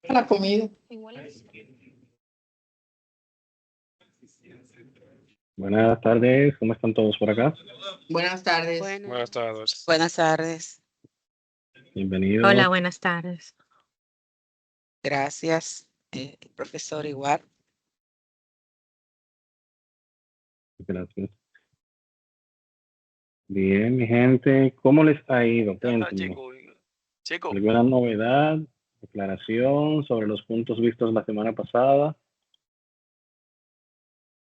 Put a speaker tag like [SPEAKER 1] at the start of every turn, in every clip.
[SPEAKER 1] La comida.
[SPEAKER 2] Buenas tardes, ¿cómo están todos por acá?
[SPEAKER 1] Buenas tardes.
[SPEAKER 3] Buenas tardes.
[SPEAKER 4] Buenas tardes.
[SPEAKER 2] Bienvenidos.
[SPEAKER 5] Hola, buenas tardes.
[SPEAKER 4] Gracias, profesor igual.
[SPEAKER 2] Gracias. Bien, mi gente, ¿cómo les ha ido?
[SPEAKER 3] ¿Dónde está
[SPEAKER 2] Cuéntenme.
[SPEAKER 3] Chico?
[SPEAKER 2] ¿Alguna novedad, declaración sobre los puntos vistos la semana pasada?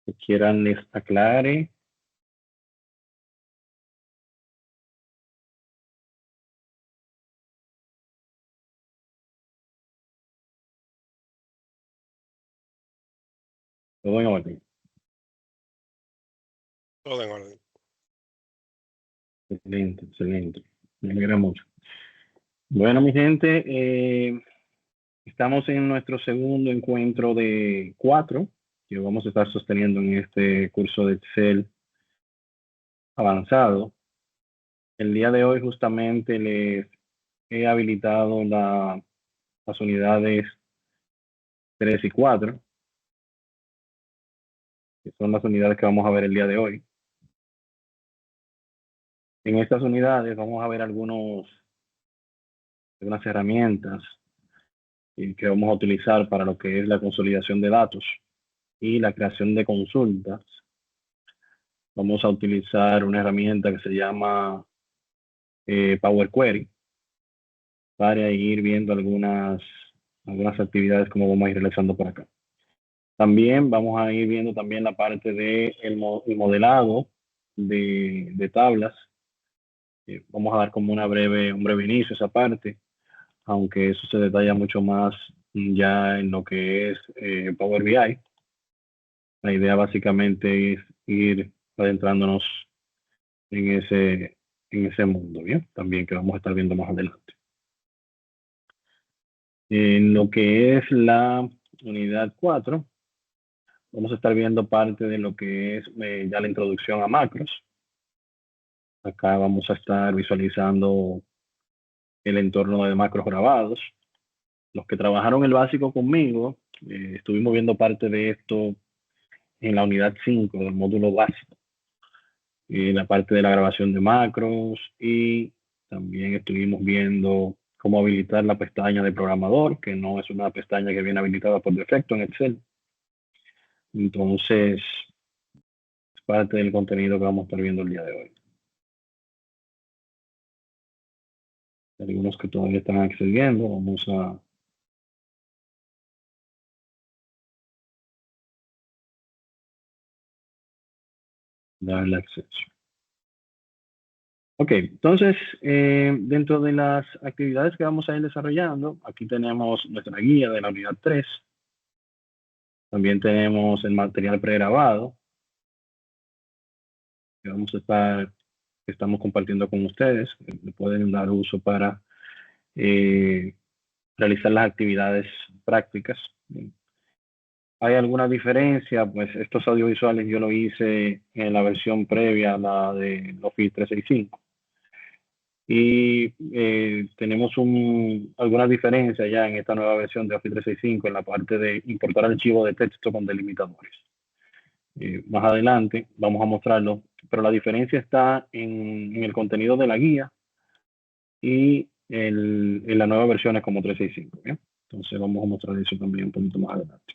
[SPEAKER 2] Que quieran les aclare. Todo en orden.
[SPEAKER 3] Todo en orden.
[SPEAKER 2] Excelente, excelente. Me alegra mucho. Bueno, mi gente, estamos en nuestro segundo encuentro de 4 que vamos a estar sosteniendo en este curso de Excel avanzado. El día de hoy justamente les he habilitado las unidades 3 y 4, que son las unidades que vamos a ver el día de hoy. En estas unidades vamos a ver algunas herramientas que vamos a utilizar para lo que es la consolidación de datos y la creación de consultas. Vamos a utilizar una herramienta que se llama Power Query para ir viendo algunas actividades como vamos a ir realizando por acá. También vamos a ir viendo también la parte de el modelado de tablas. Vamos a dar como un breve inicio a esa parte, aunque eso se detalla mucho más ya en lo que es Power BI. La idea básicamente es ir adentrándonos en ese mundo, ¿bien? También que vamos a estar viendo más adelante. En lo que es la unidad 4, vamos a estar viendo parte de lo que es ya la introducción a macros. Acá vamos a estar visualizando el entorno de macros grabados. Los que trabajaron el básico conmigo, estuvimos viendo parte de esto en la unidad 5 del módulo básico. La parte de la grabación de macros y también estuvimos viendo cómo habilitar la pestaña de programador, que no es una pestaña que viene habilitada por defecto en Excel. Entonces, es parte del contenido que vamos a estar viendo el día de hoy. Algunos que todavía están accediendo, vamos a darle acceso. Ok, entonces, dentro de las actividades que vamos a ir desarrollando, aquí tenemos nuestra guía de la unidad 3. También tenemos el material pregrabado que estamos compartiendo con ustedes. Le pueden dar uso para realizar las actividades prácticas. ¿Hay alguna diferencia? Pues estos audiovisuales yo lo hice en la versión previa a la de Office 365. Y tenemos alguna diferencia ya en esta nueva versión de Office 365 en la parte de importar archivos de texto con delimitadores. Más adelante vamos a mostrarlo, pero la diferencia está en el contenido de la guía y en la nueva versión es como 365. ¿bien? Entonces vamos a mostrar eso también un poquito más adelante.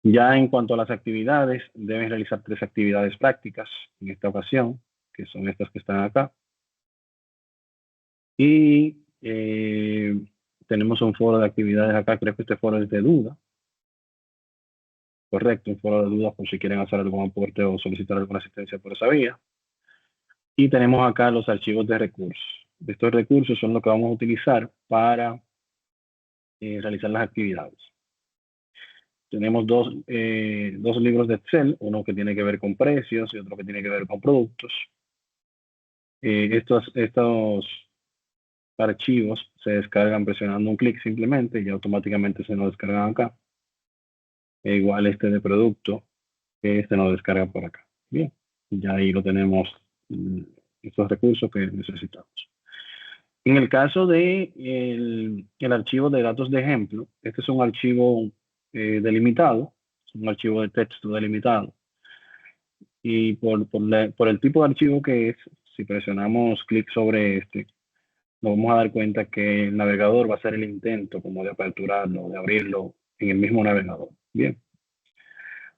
[SPEAKER 2] Ya en cuanto a las actividades, deben realizar 3 actividades prácticas en esta ocasión, que son estas que están acá. Y tenemos un foro de actividades acá, creo que este foro es de duda. Correcto, un foro de dudas por si quieren hacer algún aporte o solicitar alguna asistencia por esa vía. Y tenemos acá los archivos de recursos. Estos recursos son los que vamos a utilizar para realizar las actividades. Tenemos dos libros de Excel, uno que tiene que ver con precios y otro que tiene que ver con productos. Estos archivos se descargan presionando un clic simplemente y automáticamente se nos descargan acá. Igual este de producto, este nos descarga por acá. Bien, ya ahí lo tenemos, estos recursos que necesitamos. En el caso de el archivo de datos de ejemplo, este es un archivo delimitado, es un archivo de texto delimitado. Y por el tipo de archivo que es, si presionamos clic sobre este, nos vamos a dar cuenta que el navegador va a hacer el intento como de aperturarlo, de abrirlo en el mismo navegador. Bien.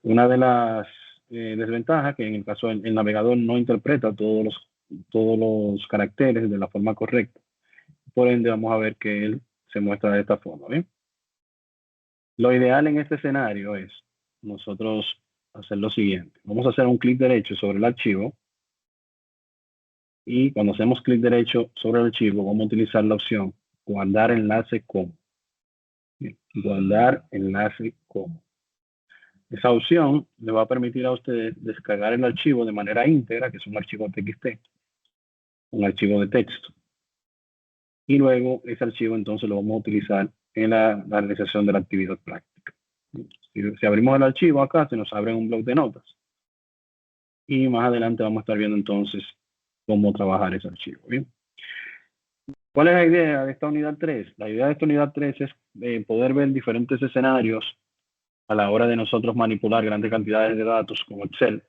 [SPEAKER 2] Una de las desventajas que en el caso el navegador no interpreta todos los caracteres de la forma correcta. Por ende, vamos a ver que él se muestra de esta forma. ¿Bien? Lo ideal en este escenario es nosotros hacer lo siguiente. Vamos a hacer un clic derecho sobre el archivo. Y cuando hacemos clic derecho sobre el archivo, vamos a utilizar la opción guardar enlace como. Bien, guardar enlace como. Esa opción le va a permitir a ustedes descargar el archivo de manera íntegra, que es un archivo TXT, un archivo de texto. Y luego ese archivo entonces lo vamos a utilizar en la realización de la actividad práctica. Si abrimos el archivo acá, se nos abre un bloc de notas. Y más adelante vamos a estar viendo entonces cómo trabajar ese archivo. ¿Bien? ¿Cuál es la idea de esta unidad 3? La idea de esta unidad 3 es poder ver diferentes escenarios a la hora de nosotros manipular grandes cantidades de datos con Excel.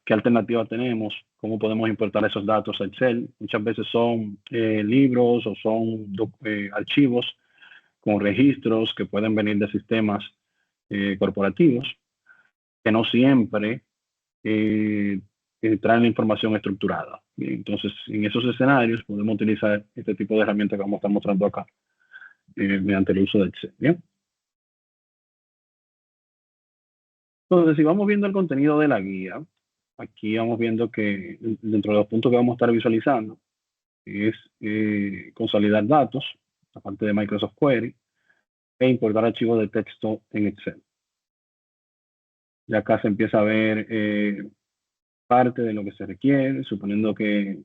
[SPEAKER 2] ¿Qué alternativas tenemos? ¿Cómo podemos importar esos datos a Excel? Muchas veces son libros o son archivos con registros que pueden venir de sistemas corporativos, que no siempre traen la información estructurada. Entonces, en esos escenarios podemos utilizar este tipo de herramientas que vamos a estar mostrando acá, mediante el uso de Excel. ¿Bien? Entonces, si vamos viendo el contenido de la guía, aquí vamos viendo que dentro de los puntos que vamos a estar visualizando es consolidar datos, aparte de Microsoft Query, e importar archivos de texto en Excel. Y acá se empieza a ver parte de lo que se requiere, suponiendo que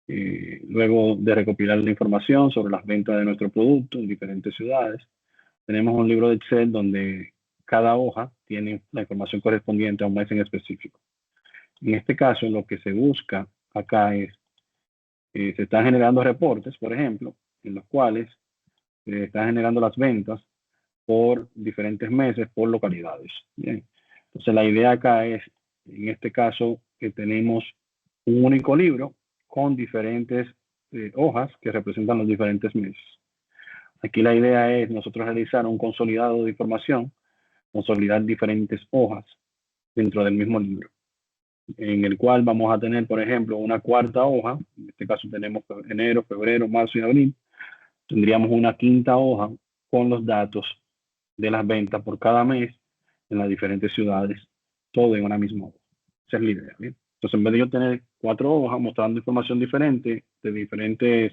[SPEAKER 2] luego de recopilar la información sobre las ventas de nuestro producto en diferentes ciudades, tenemos un libro de Excel donde cada hoja tiene la información correspondiente a un mes en específico. En este caso, lo que se busca acá es, se están generando reportes, por ejemplo, en los cuales se están generando las ventas por diferentes meses, por localidades. Bien. Entonces, la idea acá es, en este caso, que tenemos un único libro con diferentes hojas que representan los diferentes meses. Aquí la idea es nosotros realizar un consolidado de información, consolidar diferentes hojas dentro del mismo libro, en el cual vamos a tener, por ejemplo, una cuarta hoja. En este caso tenemos enero, febrero, marzo y abril. Tendríamos una quinta hoja con los datos de las ventas por cada mes en las diferentes ciudades, todo en una misma hoja. Esa es la idea. ¿Bien? Entonces, en vez de yo tener 4 hojas mostrando información diferente de diferentes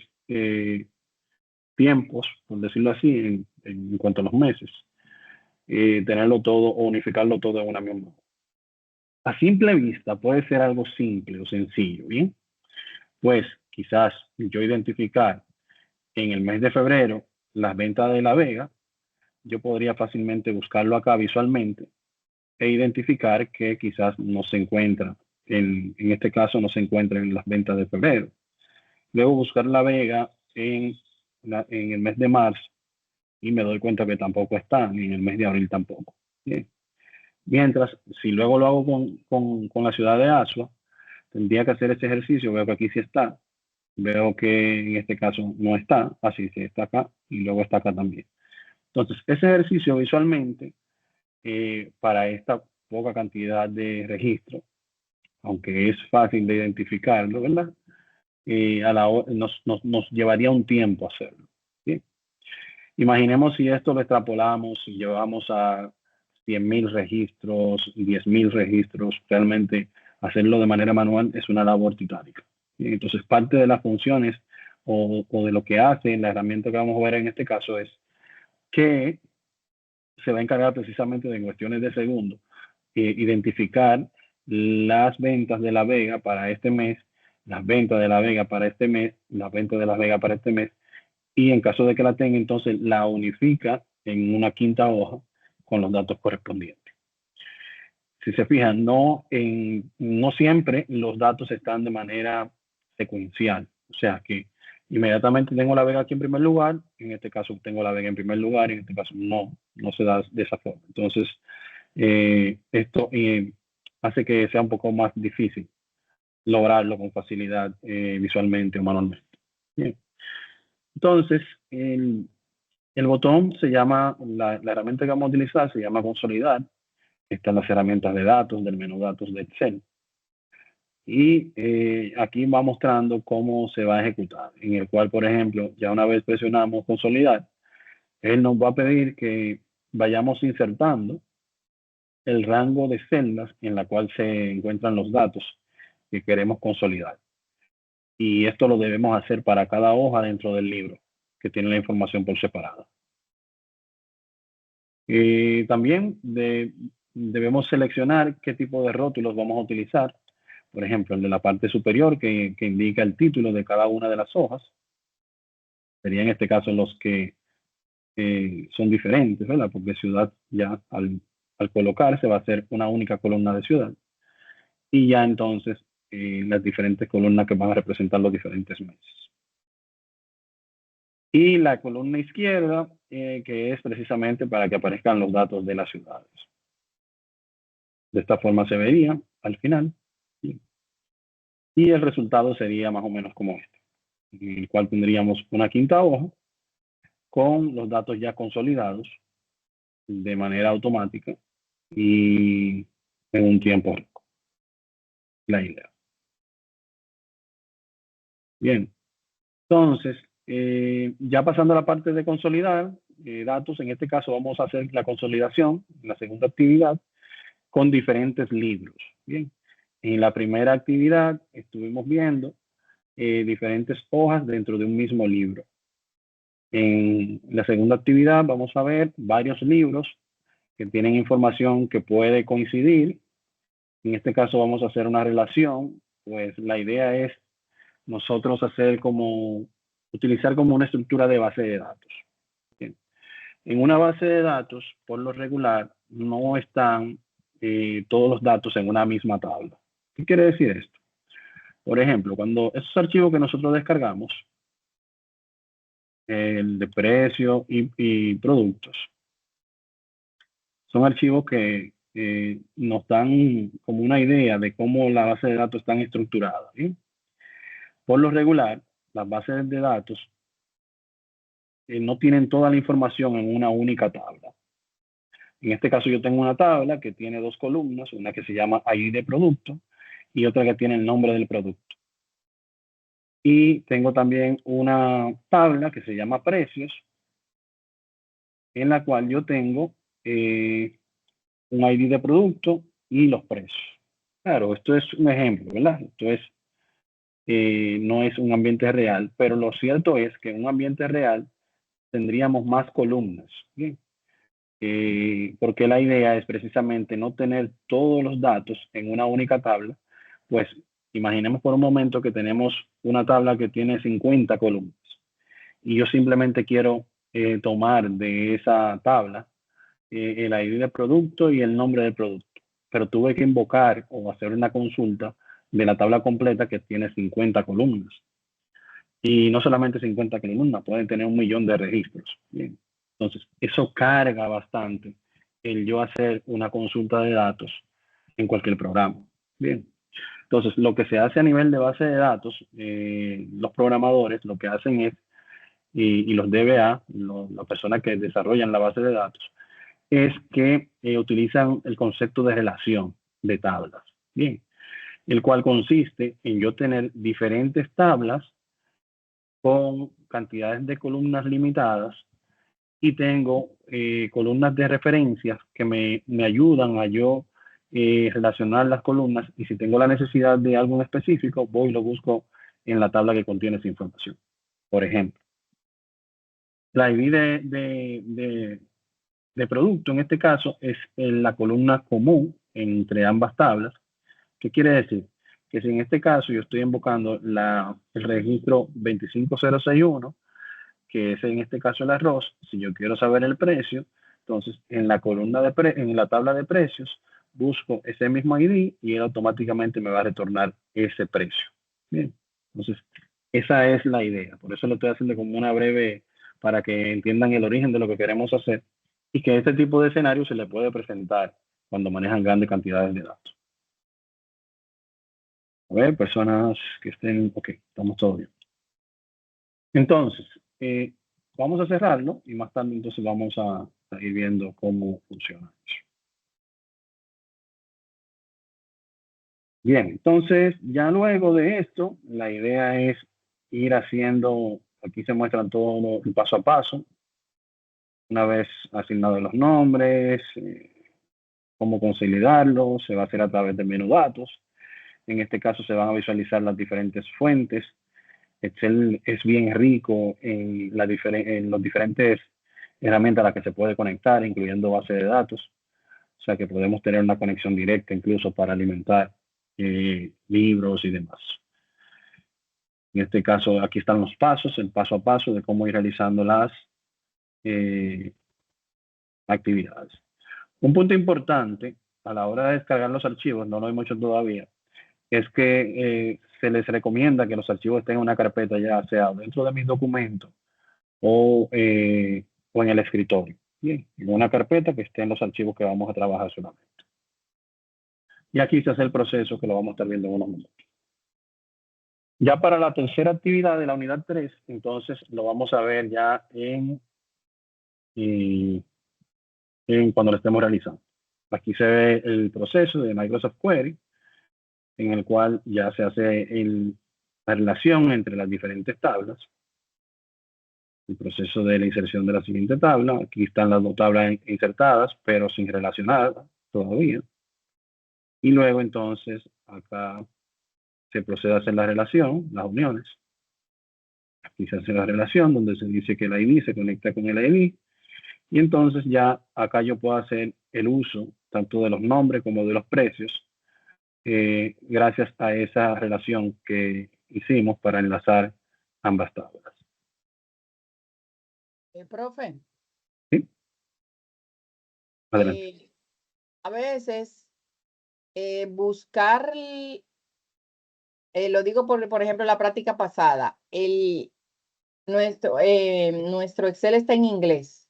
[SPEAKER 2] tiempos, por decirlo así, en cuanto a los meses, tenerlo todo o unificarlo todo en una misma hoja. A simple vista puede ser algo simple o sencillo, ¿bien? Pues quizás yo identificar en el mes de febrero las ventas de La Vega, yo podría fácilmente buscarlo acá visualmente e identificar que quizás no se encuentra, en este caso no se encuentra en las ventas de febrero. Luego buscar La Vega en el mes de marzo y me doy cuenta que tampoco está, ni en el mes de abril tampoco. Bien. Mientras, si luego lo hago con la ciudad de Asua, tendría que hacer ese ejercicio, veo que aquí sí está, veo que en este caso no está, así sí está acá y luego está acá también. Entonces, ese ejercicio visualmente, para esta poca cantidad de registro, aunque es fácil de identificarlo, ¿verdad? Nos llevaría un tiempo hacerlo. ¿Sí? Imaginemos si esto lo extrapolamos y llevamos a 100.000 registros, 10.000 registros, realmente hacerlo de manera manual es una labor titánica. Entonces, parte de las funciones o de lo que hace la herramienta que vamos a ver en este caso es que se va a encargar precisamente de cuestiones de segundo, identificar las ventas de La Vega para este mes, las ventas de La Vega para este mes, las ventas de La Vega para este mes, y en caso de que la tenga, entonces la unifica en una quinta hoja con los datos correspondientes. Si se fijan, no siempre los datos están de manera secuencial. O sea que inmediatamente tengo la vega aquí en primer lugar. En este caso tengo la vega en primer lugar y en este caso no se da de esa forma. Entonces, esto hace que sea un poco más difícil lograrlo con facilidad visualmente o manualmente. Bien. Entonces, el botón se llama, la herramienta que vamos a utilizar se llama consolidar. Están las herramientas de datos, del menú datos de Excel. Y aquí va mostrando cómo se va a ejecutar, en el cual, por ejemplo, ya una vez presionamos consolidar, él nos va a pedir que vayamos insertando el rango de celdas en la cual se encuentran los datos que queremos consolidar. Y esto lo debemos hacer para cada hoja dentro del libro, que tiene la información por separado. También debemos seleccionar qué tipo de rótulos vamos a utilizar. Por ejemplo, el de la parte superior que indica el título de cada una de las hojas. Sería en este caso los que son diferentes, ¿verdad? Porque ciudad ya al colocarse va a ser una única columna de ciudad. Y ya entonces las diferentes columnas que van a representar los diferentes meses. Y la columna izquierda, que es precisamente para que aparezcan los datos de las ciudades. De esta forma se vería al final. Y el resultado sería más o menos como este, en el cual tendríamos una quinta hoja con los datos ya consolidados de manera automática y en un tiempo récord. La idea. Bien, entonces, ya pasando a la parte de consolidar datos, en este caso vamos a hacer la consolidación, la segunda actividad, con diferentes libros. Bien, en la primera actividad estuvimos viendo diferentes hojas dentro de un mismo libro. En la segunda actividad vamos a ver varios libros que tienen información que puede coincidir. En este caso vamos a hacer una relación, pues la idea es nosotros utilizar como una estructura de base de datos. Bien. En una base de datos, por lo regular, no están todos los datos en una misma tabla. ¿Qué quiere decir esto? Por ejemplo, cuando esos archivos que nosotros descargamos, el de precio y productos, son archivos que nos dan como una idea de cómo la base de datos están estructuradas. ¿Sí? Por lo regular, las bases de datos no tienen toda la información en una única tabla. En este caso yo tengo una tabla que tiene dos columnas, una que se llama ID de producto y otra que tiene el nombre del producto. Y tengo también una tabla que se llama precios, en la cual yo tengo un ID de producto y los precios. Claro, esto es un ejemplo, ¿verdad? Esto es, no es un ambiente real, pero lo cierto es que en un ambiente real tendríamos más columnas, ¿bien? Porque la idea es precisamente no tener todos los datos en una única tabla. Pues imaginemos por un momento que tenemos una tabla que tiene 50 columnas y yo simplemente quiero tomar de esa tabla el ID del producto y el nombre del producto, pero tuve que invocar o hacer una consulta de la tabla completa que tiene 50 columnas. Y no solamente 50 columnas, pueden tener 1.000.000 de registros. Bien. Entonces, eso carga bastante el yo hacer una consulta de datos en cualquier programa. Bien. Entonces, lo que se hace a nivel de base de datos, los programadores lo que hacen es, y los DBA, las personas que desarrollan la base de datos, es que utilizan el concepto de relación de tablas. Bien. El cual consiste en yo tener diferentes tablas con cantidades de columnas limitadas y tengo columnas de referencias que me ayudan a yo relacionar las columnas, y si tengo la necesidad de algo en específico, voy y lo busco en la tabla que contiene esa información. Por ejemplo, la ID de producto en este caso es la columna común entre ambas tablas. ¿Qué quiere decir? Que si en este caso yo estoy invocando el registro 25061, que es en este caso el arroz, si yo quiero saber el precio, entonces en la columna en la tabla de precios, busco ese mismo ID y él automáticamente me va a retornar ese precio. Bien, entonces Esa es la idea. Por eso lo estoy haciendo como una breve, para que entiendan el origen de lo que queremos hacer y que este tipo de escenario se le puede presentar cuando manejan grandes cantidades de datos. A ver, personas que estén, ok, estamos todos bien. Entonces, vamos a cerrarlo y más tarde entonces vamos a ir viendo cómo funciona eso. Bien, entonces ya luego de esto, la idea es ir haciendo, aquí se muestran todo el paso a paso, una vez asignados los nombres, cómo consolidarlo, se va a hacer a través del menú datos. En este caso se van a visualizar las diferentes fuentes. Excel es bien rico en las diferentes herramientas a las que se puede conectar, incluyendo base de datos. O sea que podemos tener una conexión directa incluso para alimentar libros y demás. En este caso, aquí están los pasos, el paso a paso de cómo ir realizando las actividades. Un punto importante a la hora de descargar los archivos, no lo hemos hecho todavía, es que se les recomienda que los archivos estén en una carpeta, ya sea dentro de mis documentos o en el escritorio. Bien, en una carpeta que estén los archivos que vamos a trabajar solamente. Y aquí se hace el proceso que lo vamos a estar viendo en unos minutos. Ya para la tercera actividad de la unidad 3, entonces lo vamos a ver ya en cuando lo estemos realizando. Aquí se ve el proceso de Microsoft Query, en el cual ya se hace la relación entre las diferentes tablas. El proceso de la inserción de la siguiente tabla. Aquí están las dos tablas insertadas, pero sin relacionar todavía. Y luego entonces acá se procede a hacer la relación, las uniones. Aquí se hace la relación donde se dice que el ID se conecta con el ID. Y entonces ya acá yo puedo hacer el uso tanto de los nombres como de los precios gracias a esa relación que hicimos para enlazar ambas tablas.
[SPEAKER 1] Profe,
[SPEAKER 2] ¿Sí? Adelante.
[SPEAKER 1] a veces buscar, lo digo por ejemplo, la práctica pasada, nuestro Excel está en inglés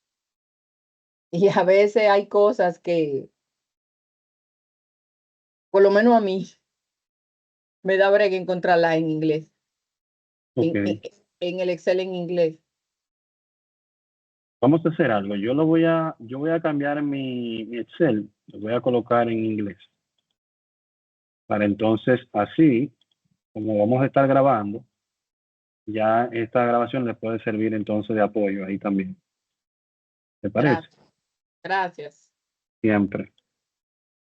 [SPEAKER 1] y a veces hay cosas que, por lo menos a mí, me da brega encontrarlas en inglés,
[SPEAKER 2] Okay.
[SPEAKER 1] en el Excel en inglés.
[SPEAKER 2] Vamos a hacer algo. Yo voy a cambiar mi Excel, lo voy a colocar en inglés. Para entonces, así, como vamos a estar grabando, ya esta grabación le puede servir entonces de apoyo ahí también. ¿Te parece?
[SPEAKER 1] Gracias.
[SPEAKER 2] Siempre.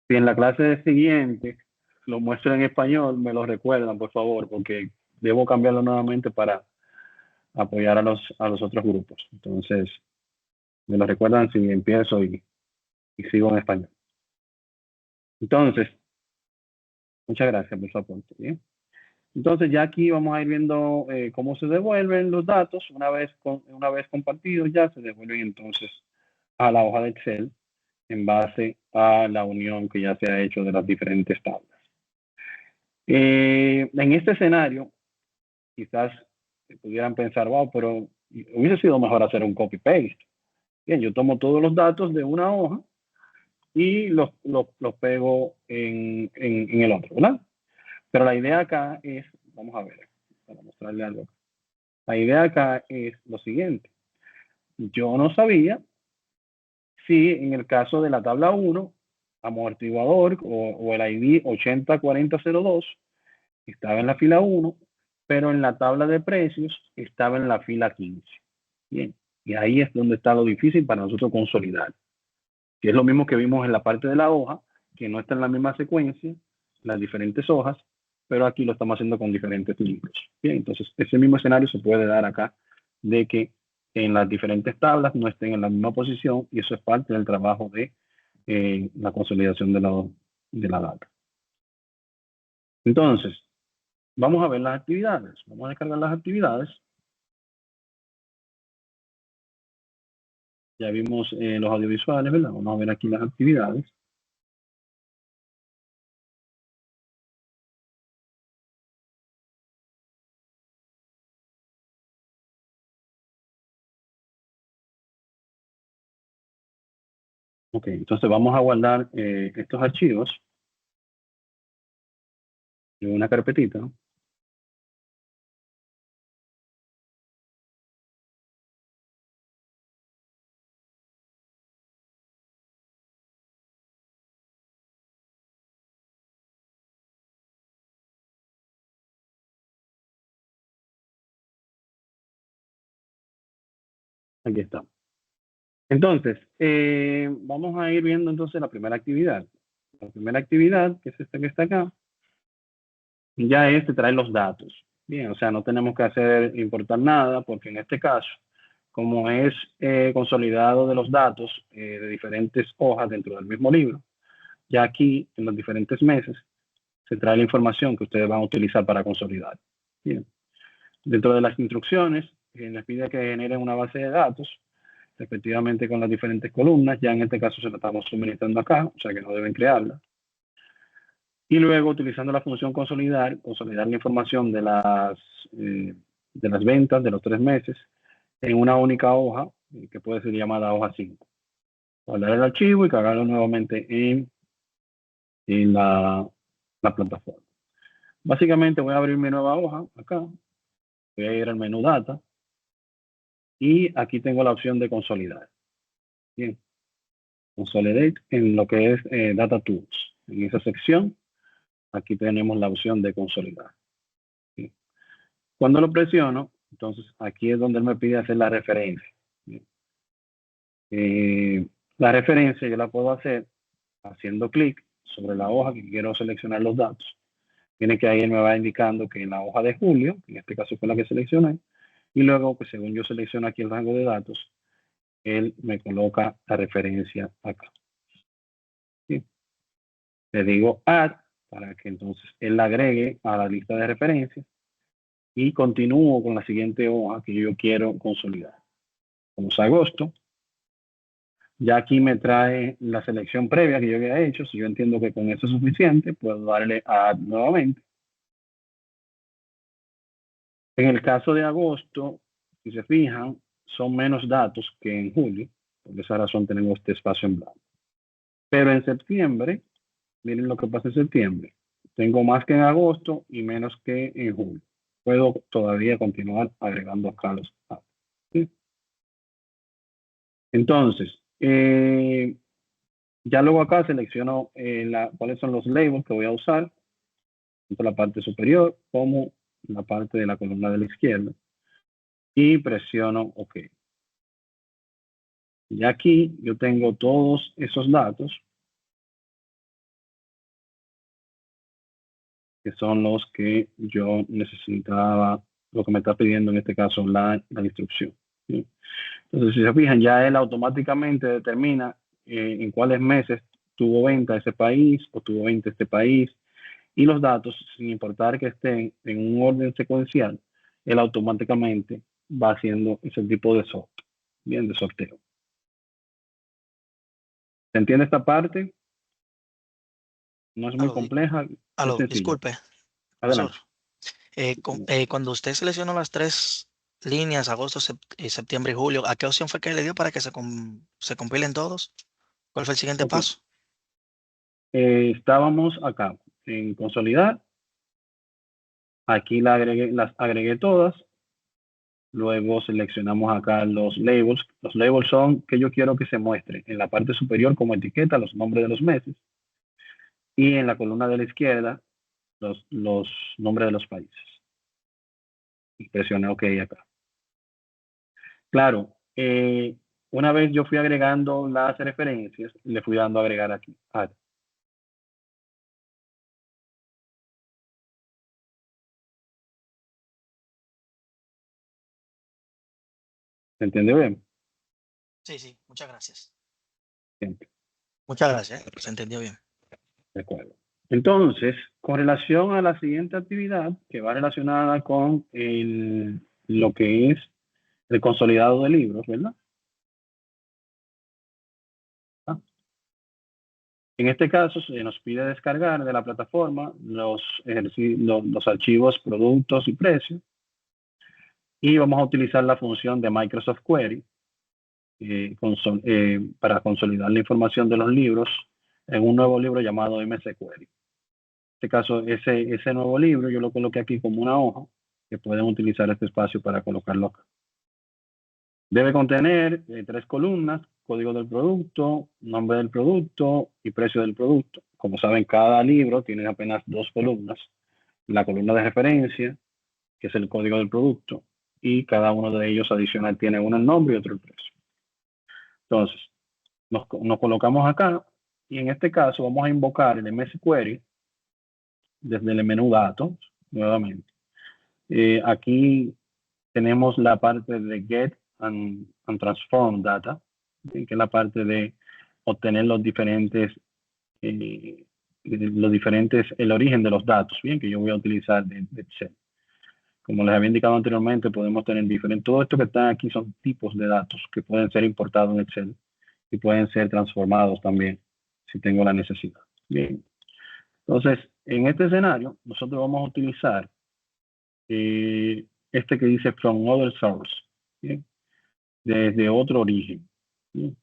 [SPEAKER 2] Si en la clase siguiente lo muestro en español, me lo recuerdan, por favor, porque debo cambiarlo nuevamente para apoyar a los otros grupos. Entonces, me lo recuerdan si empiezo y sigo en español. Entonces, muchas gracias por su aporte. ¿Bien? Entonces, ya aquí vamos a ir viendo cómo se devuelven los datos. Una vez compartidos, ya se devuelven entonces a la hoja de Excel en base a la unión que ya se ha hecho de las diferentes tablas. En este escenario, quizás pudieran pensar, wow, pero hubiese sido mejor hacer un copy-paste. Bien, yo tomo todos los datos de una hoja y los pego en el otro, ¿verdad? Pero la idea acá es, vamos a ver, para mostrarle algo. La idea acá es lo siguiente. Yo no sabía si en el caso de la tabla 1, amortiguador o el ID 804002 estaba en la fila 1, pero en la tabla de precios estaba en la fila 15. Bien, y ahí es donde está lo difícil para nosotros consolidar. Que es lo mismo que vimos en la parte de la hoja, que no está en la misma secuencia, las diferentes hojas, pero aquí lo estamos haciendo con diferentes libros. Bien, entonces ese mismo escenario se puede dar acá, de que en las diferentes tablas no estén en la misma posición, y eso es parte del trabajo de la consolidación de la data. Entonces, vamos a ver las actividades. Vamos a descargar las actividades. Ya vimos los audiovisuales, ¿verdad? Vamos a ver aquí las actividades. Ok, entonces vamos a guardar estos archivos en una carpetita. Aquí está. Entonces, vamos a ir viendo entonces la primera actividad. La primera actividad, que es esta que está acá, ya es de traer los datos. Bien, o sea, no tenemos que importar nada, porque en este caso, como es consolidado de los datos de diferentes hojas dentro del mismo libro, ya aquí, en los diferentes meses, se trae la información que ustedes van a utilizar para consolidar. Bien. Dentro de las instrucciones, les pide que generen una base de datos, respectivamente con las diferentes columnas. Ya en este caso se la estamos suministrando acá, o sea que no deben crearla. Y luego, utilizando la función consolidar la información de las ventas de los 3 meses en una única hoja, que puede ser llamada hoja 5. Guardar el archivo y cargarlo nuevamente en la plataforma. Básicamente voy a abrir mi nueva hoja acá. Voy a ir al menú Data. Y aquí tengo la opción de consolidar. Bien. Consolidate en lo que es Data Tools. En esa sección, aquí tenemos la opción de consolidar. Bien. Cuando lo presiono, entonces aquí es donde él me pide hacer la referencia. La referencia yo la puedo hacer haciendo clic sobre la hoja que quiero seleccionar los datos. Tiene que ahí él me va indicando que en la hoja de julio, en este caso fue la que seleccioné, y luego, pues según yo selecciono aquí el rango de datos, él me coloca la referencia acá. ¿Sí? Le digo add para que entonces él la agregue a la lista de referencias y continúo con la siguiente hoja que yo quiero consolidar. Como es agosto, ya aquí me trae la selección previa que yo había hecho. Si yo entiendo que con eso es suficiente, puedo darle a add nuevamente. En el caso de agosto, si se fijan, son menos datos que en julio. Por esa razón tenemos este espacio en blanco. Pero en septiembre, miren lo que pasa en septiembre. Tengo más que en agosto y menos que en julio. Puedo todavía continuar agregando acá los datos. ¿Sí? Entonces, ya luego acá selecciono cuáles son los labels que voy a usar, tanto la parte superior como la parte de la columna de la izquierda, y presiono OK. Y aquí yo tengo todos esos datos, que son los que yo necesitaba, lo que me está pidiendo en este caso la instrucción. ¿Sí? Entonces, si se fijan, ya él automáticamente determina en cuáles meses tuvo venta ese país o tuvo venta este país, y los datos, sin importar que estén en un orden secuencial, él automáticamente va haciendo ese tipo de sorteo. ¿Se entiende esta parte? No es muy compleja.
[SPEAKER 5] Disculpe,
[SPEAKER 2] Adelante.
[SPEAKER 5] cuando usted seleccionó las 3 líneas, agosto, septiembre y julio, ¿a qué opción fue que le dio para que se compilen todos? ¿Cuál fue el siguiente paso?
[SPEAKER 2] Estábamos acá en consolidar. Aquí las agregué todas. Luego seleccionamos acá los labels. Los labels son que yo quiero que se muestre en la parte superior como etiqueta los nombres de los meses. Y en la columna de la izquierda los nombres de los países. Y presioné OK acá. Claro, una vez yo fui agregando las referencias, le fui dando a agregar aquí. ¿Se entiende bien?
[SPEAKER 5] Sí, muchas gracias.
[SPEAKER 2] Siempre.
[SPEAKER 5] Muchas gracias, se entendió bien.
[SPEAKER 2] De acuerdo. Entonces, con relación a la siguiente actividad, que va relacionada con lo que es el consolidado de libros, ¿verdad? En este caso, se nos pide descargar de la plataforma los archivos productos y precios, y vamos a utilizar la función de Microsoft Query para consolidar la información de los libros en un nuevo libro llamado MS Query. En este caso, ese nuevo libro yo lo coloqué aquí como una hoja que pueden utilizar este espacio para colocarlo acá. Debe contener 3 columnas: código del producto, nombre del producto y precio del producto. Como saben, cada libro tiene apenas 2 columnas. La columna de referencia, que es el código del producto, y cada uno de ellos adicional tiene uno el nombre y otro el precio. Entonces, nos colocamos acá y en este caso vamos a invocar el MS Query desde el menú datos nuevamente. Aquí tenemos la parte de Get and Transform Data, que es la parte de obtener el origen de los datos, bien, que yo voy a utilizar de Excel. Como les había indicado anteriormente, podemos tener todo esto que está aquí son tipos de datos que pueden ser importados en Excel y pueden ser transformados también si tengo la necesidad. Bien. Entonces, en este escenario, nosotros vamos a utilizar este que dice From Other Source, ¿bien? Desde otro origen. ¿Bien?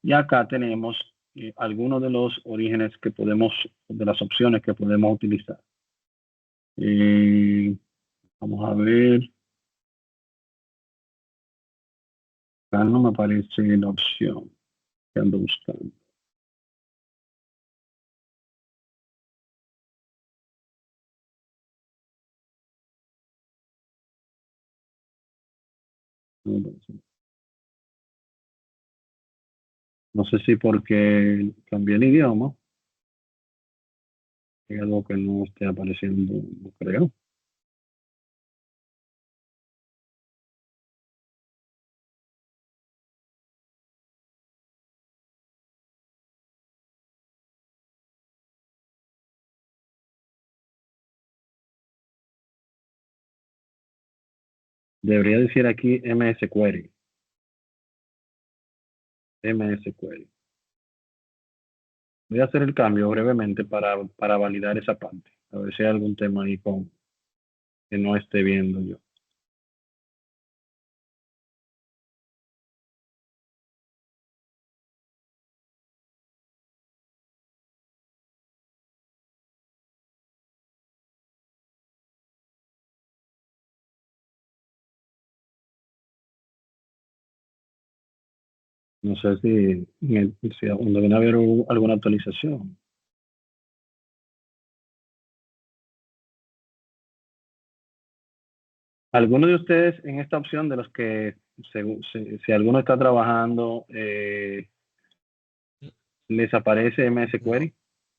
[SPEAKER 2] Y acá tenemos algunos de los orígenes de las opciones que podemos utilizar. Vamos a ver. Acá no me aparece la opción que ando buscando. No sé si porque cambié el idioma, hay algo que no esté apareciendo, no creo. Debería decir aquí MS Query. MS Query. Voy a hacer el cambio brevemente para validar esa parte. A ver si hay algún tema ahí que no esté viendo yo. No sé si cuando viene a haber alguna actualización. ¿Alguno de ustedes en esta opción de los que, si alguno está trabajando, les aparece MS Query?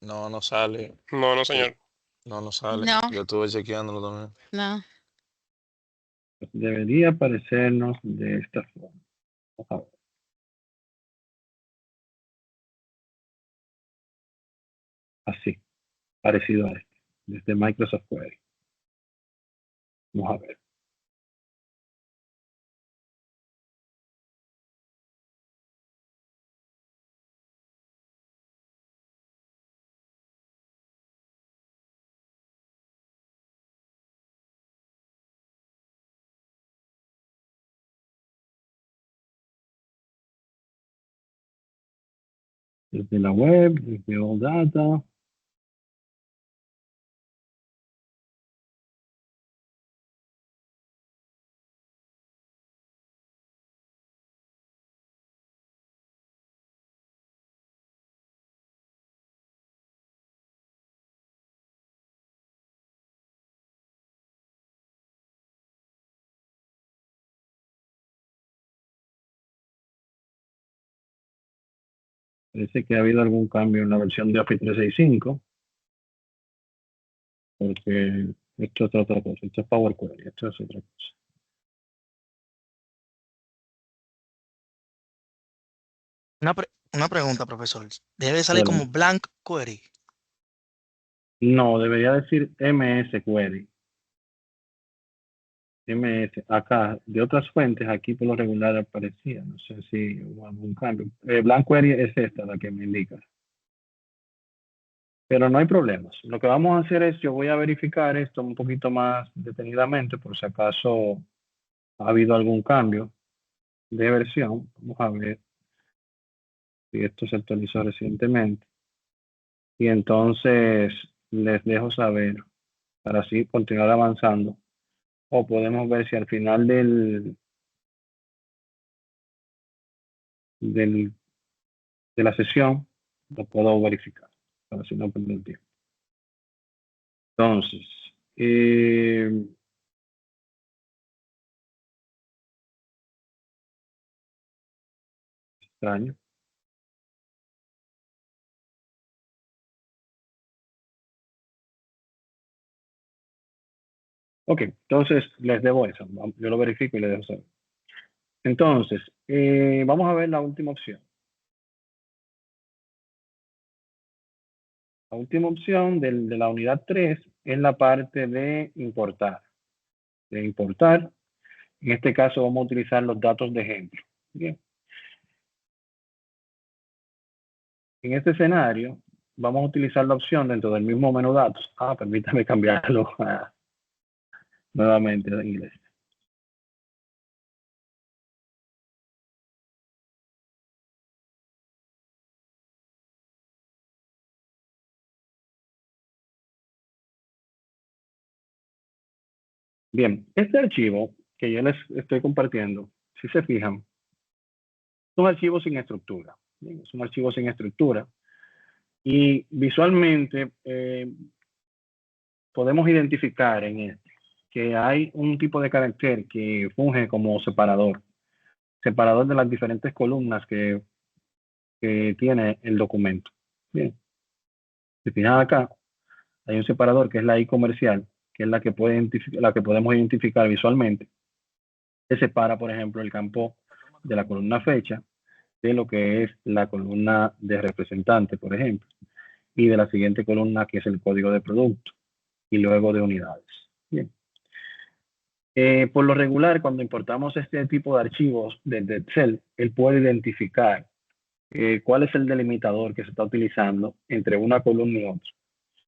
[SPEAKER 6] No, no sale.
[SPEAKER 3] No, no, señor.
[SPEAKER 6] No sale.
[SPEAKER 7] No.
[SPEAKER 6] Yo estuve chequeándolo también.
[SPEAKER 7] No.
[SPEAKER 2] Debería aparecernos de esta forma. Vamos a ver. Así, parecido a este, desde Microsoft Query. Vamos a ver. Desde la web, desde All Data. Parece que ha habido algún cambio en la versión de Office 365, porque esto es otra cosa, esto es Power Query, esto es otra cosa.
[SPEAKER 5] Una pregunta, profesor. ¿Debe salir como
[SPEAKER 2] Adelante.
[SPEAKER 5] blank query?
[SPEAKER 2] No, debería decir MS Query. MS, acá, de otras fuentes, aquí por lo regular aparecía, no sé si hubo algún cambio. Blank Query es esta la que me indica. Pero no hay problemas. Lo que vamos a hacer es, yo voy a verificar esto un poquito más detenidamente, por si acaso ha habido algún cambio. de versión. Vamos a ver si esto se actualizó recientemente. Y entonces les dejo saber para así continuar avanzando. O podemos ver si al final de la sesión lo puedo verificar, para así no perder tiempo. Entonces, extraño. Ok, entonces les debo eso. Yo lo verifico y les dejo saber. Entonces, vamos a ver la última opción. La última opción de la unidad 3 es la parte de importar. De importar, en este caso vamos a utilizar los datos de ejemplo. Bien. En este escenario, vamos a utilizar la opción dentro del mismo menú datos. Permítame cambiarlo nuevamente en inglés. Bien, este archivo que yo les estoy compartiendo, si se fijan, es un archivo sin estructura. Bien, es un archivo sin estructura. Y visualmente podemos identificar en este que hay un tipo de carácter que funge como separador de las diferentes columnas que tiene el documento. Bien, si fijan acá, hay un separador que es la I comercial, que es la que podemos identificar visualmente, que separa, por ejemplo, el campo de la columna fecha de lo que es la columna de representante, por ejemplo, y de la siguiente columna que es el código de producto y luego de unidades. Bien. Por lo regular, cuando importamos este tipo de archivos desde Excel, él puede identificar cuál es el delimitador que se está utilizando entre una columna y otra.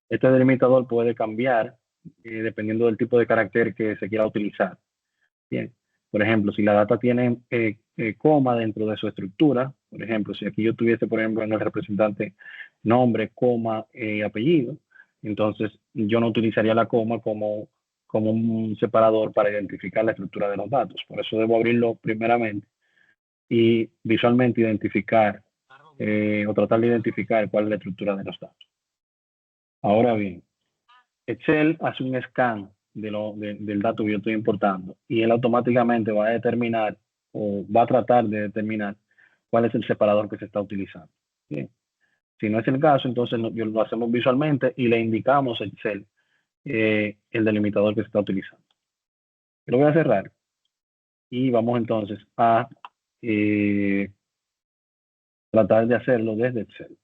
[SPEAKER 2] Este delimitador puede cambiar dependiendo del tipo de carácter que se quiera utilizar. Bien. Por ejemplo, si la data tiene coma dentro de su estructura, por ejemplo, si aquí yo tuviese, por ejemplo, en el representante nombre, coma, apellido, entonces yo no utilizaría la coma como un separador para identificar la estructura de los datos. Por eso debo abrirlo primeramente y visualmente identificar o tratar de identificar cuál es la estructura de los datos. Ahora bien, Excel hace un scan del dato que yo estoy importando y él automáticamente va a determinar o va a tratar de determinar cuál es el separador que se está utilizando. Bien. Si no es el caso, entonces lo hacemos visualmente y le indicamos a Excel el delimitador que se está utilizando. Lo voy a cerrar y vamos entonces a tratar de hacerlo desde Excel.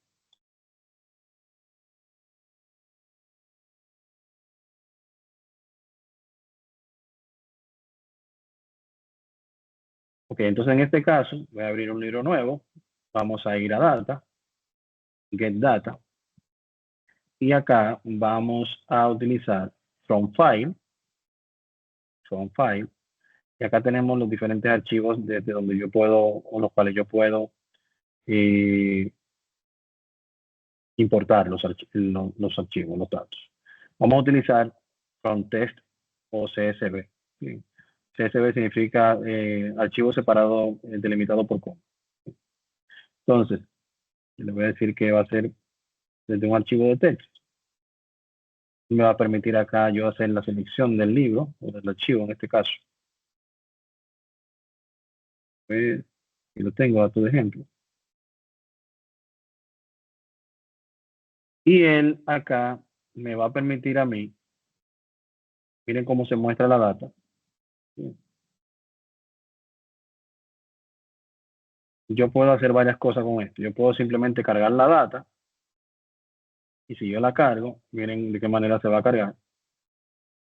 [SPEAKER 2] Ok, entonces en este caso voy a abrir un libro nuevo. Vamos a ir a Data, Get Data. Y acá vamos a utilizar From File. Y acá tenemos los diferentes archivos desde donde yo puedo, o los cuales yo puedo importar los archivos, los datos. Vamos a utilizar From Text o CSV. Bien. CSV significa archivo separado, delimitado por coma. Entonces, le voy a decir que va a ser desde un archivo de texto. Me va a permitir acá yo hacer la selección del libro o del archivo en este caso. Y lo tengo a tu ejemplo. Y él acá me va a permitir a mí, miren cómo se muestra la data. Yo puedo hacer varias cosas con esto. Yo puedo simplemente cargar la data. Y si yo la cargo, miren de qué manera se va a cargar.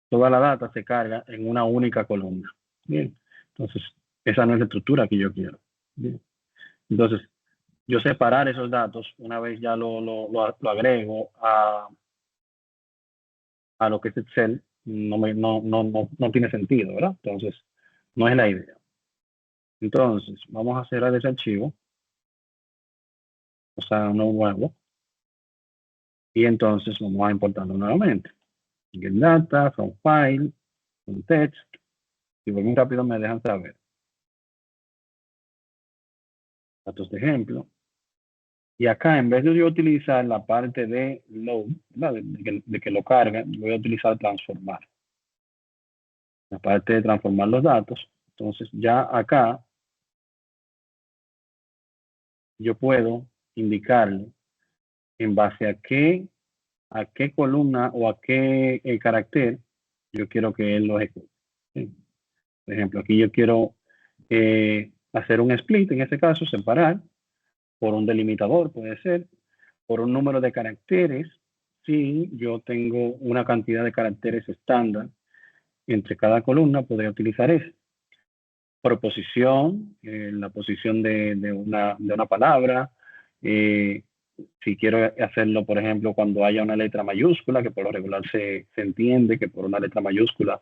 [SPEAKER 2] Toda la data se carga en una única columna. Bien. Entonces, esa no es la estructura que yo quiero. Bien. Entonces, yo separar esos datos, una vez ya lo agrego a lo que es Excel, no tiene sentido, ¿verdad? Entonces, no es la idea. Entonces, vamos a cerrar ese archivo. O sea, uno nuevo. Y entonces vamos a importarlo nuevamente. Get data, from file, from text. Si voy muy rápido me dejan saber. Datos de ejemplo. Y acá, en vez de yo utilizar la parte de load, de que lo carga, voy a utilizar transformar. La parte de transformar los datos. Entonces, ya acá, yo puedo indicarle en base a qué columna o a qué carácter yo quiero que él lo ejecute. ¿Sí? Por ejemplo, aquí yo quiero hacer un split, en este caso, separar por un delimitador, puede ser, por un número de caracteres. Si yo tengo una cantidad de caracteres estándar entre cada columna, podría utilizar eso. Por posición, la posición de una palabra. Si quiero hacerlo, por ejemplo, cuando haya una letra mayúscula, que por lo regular se entiende que por una letra mayúscula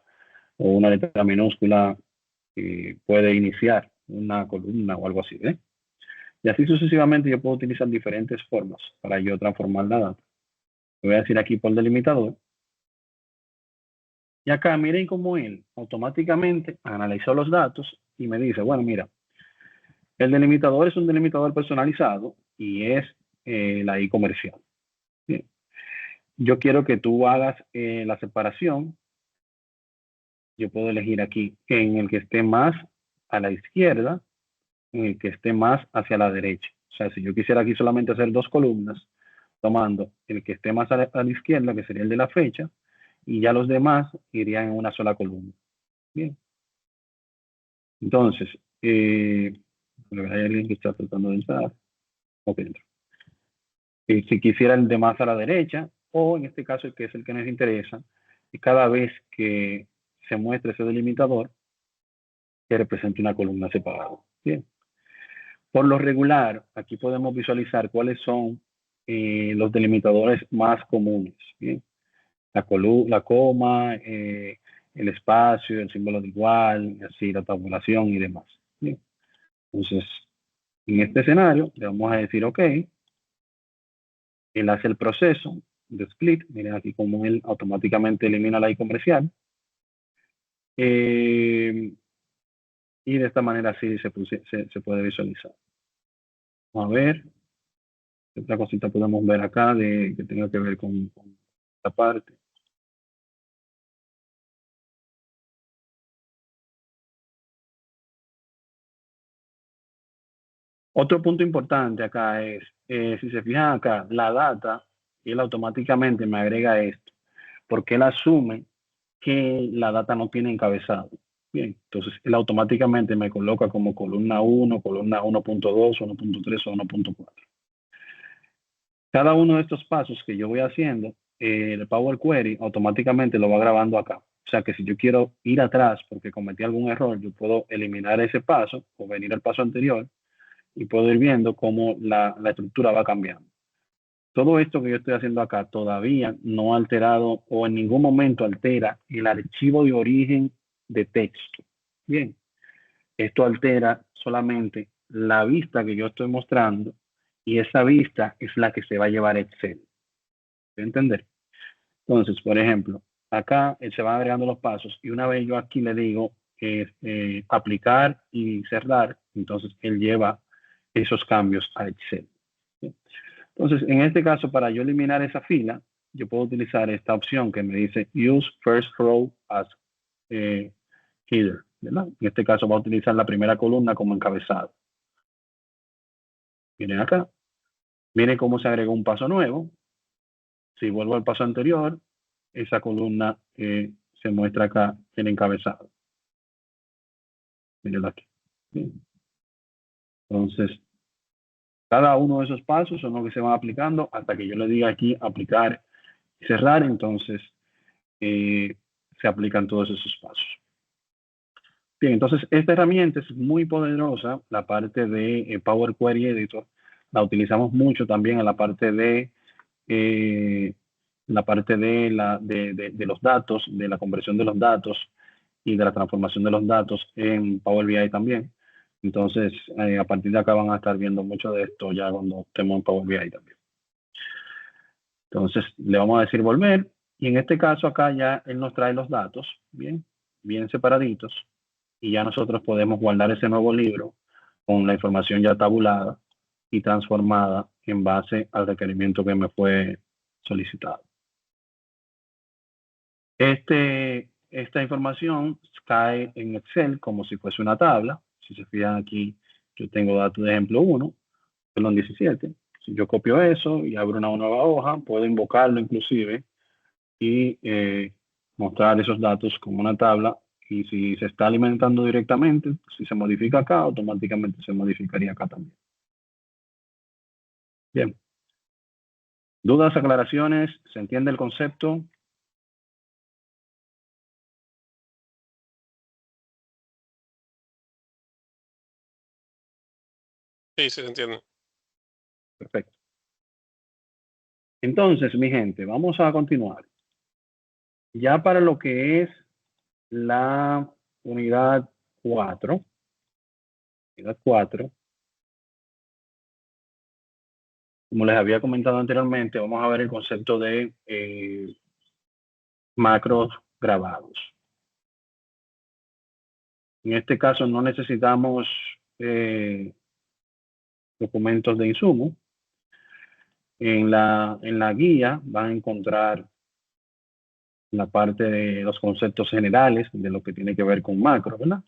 [SPEAKER 2] o una letra minúscula puede iniciar una columna o algo así. Y así sucesivamente yo puedo utilizar diferentes formas para yo transformar la data. Voy a decir aquí por delimitador. Y acá miren cómo él automáticamente analizó los datos y me dice, bueno, mira, el delimitador es un delimitador personalizado y es la I comercial. Bien. Yo quiero que tú hagas la separación. Yo puedo elegir aquí en el que esté más a la izquierda, en el que esté más hacia la derecha. O sea, si yo quisiera aquí solamente hacer dos columnas, tomando el que esté más a la izquierda, que sería el de la fecha, y ya los demás irían en una sola columna. Bien. Entonces, hay alguien que está tratando de entrar. Ok. Si quisiera el de más a la derecha, o en este caso, que es el que nos interesa, y cada vez que se muestre ese delimitador, que represente una columna separada. Bien. Por lo regular, aquí podemos visualizar cuáles son los delimitadores más comunes. Bien. La coma, el espacio, el símbolo de igual, así la tabulación y demás. Bien. Entonces, en este escenario, le vamos a decir OK. Él hace el proceso de split. Miren aquí cómo él automáticamente elimina la I comercial. Y de esta manera sí se puede visualizar. Vamos a ver. ¿Qué otra cosita podemos ver acá que tenga que ver con esta parte? Otro punto importante acá es, si se fijan acá, la data, él automáticamente me agrega esto, porque él asume que la data no tiene encabezado. Bien, entonces él automáticamente me coloca como columna 1, columna 1.2, 1.3 o 1.4. Cada uno de estos pasos que yo voy haciendo, el Power Query automáticamente lo va grabando acá. O sea que si yo quiero ir atrás porque cometí algún error, yo puedo eliminar ese paso o venir al paso anterior y puedo ir viendo cómo la estructura va cambiando. Todo esto que yo estoy haciendo acá todavía no ha alterado o en ningún momento altera el archivo de origen de texto. Bien, esto altera solamente la vista que yo estoy mostrando y esa vista es la que se va a llevar Excel. ¿Se entender? Entonces, por ejemplo, acá se van agregando los pasos y una vez yo aquí le digo aplicar y cerrar, entonces él lleva esos cambios a Excel. ¿Sí? Entonces, en este caso, para yo eliminar esa fila, yo puedo utilizar esta opción que me dice Use First Row as Header. ¿Verdad? En este caso va a utilizar la primera columna como encabezado. Miren acá. Miren cómo se agregó un paso nuevo. Si vuelvo al paso anterior, esa columna se muestra acá el encabezado. Miren aquí. Bien. Entonces, cada uno de esos pasos son los que se van aplicando hasta que yo le diga aquí aplicar y cerrar. Entonces, se aplican todos esos pasos. Bien, entonces esta herramienta es muy poderosa, la parte de Power Query Editor. La utilizamos mucho también en la parte de los datos, de la conversión de los datos y de la transformación de los datos en Power BI también. Entonces, a partir de acá van a estar viendo mucho de esto ya cuando estemos en Power BI también. Entonces, le vamos a decir volver. Y en este caso acá ya él nos trae los datos, bien separaditos. Y ya nosotros podemos guardar ese nuevo libro con la información ya tabulada y transformada en base al requerimiento que me fue solicitado. Esta información cae en Excel como si fuese una tabla. Si se fijan aquí, yo tengo datos de ejemplo 1, perdón, 17. Si yo copio eso y abro una nueva hoja, puedo invocarlo inclusive y mostrar esos datos como una tabla. Y si se está alimentando directamente, si se modifica acá, automáticamente se modificaría acá también. Bien. ¿Dudas, aclaraciones? ¿Se entiende el concepto?
[SPEAKER 3] Sí, se entiende.
[SPEAKER 2] Perfecto. Entonces, mi gente, vamos a continuar. Ya para lo que es la unidad 4. Unidad 4. Como les había comentado anteriormente, vamos a ver el concepto de macros grabados. En este caso no necesitamos documentos de insumo. En la guía van a encontrar la parte de los conceptos generales de lo que tiene que ver con macro, ¿verdad?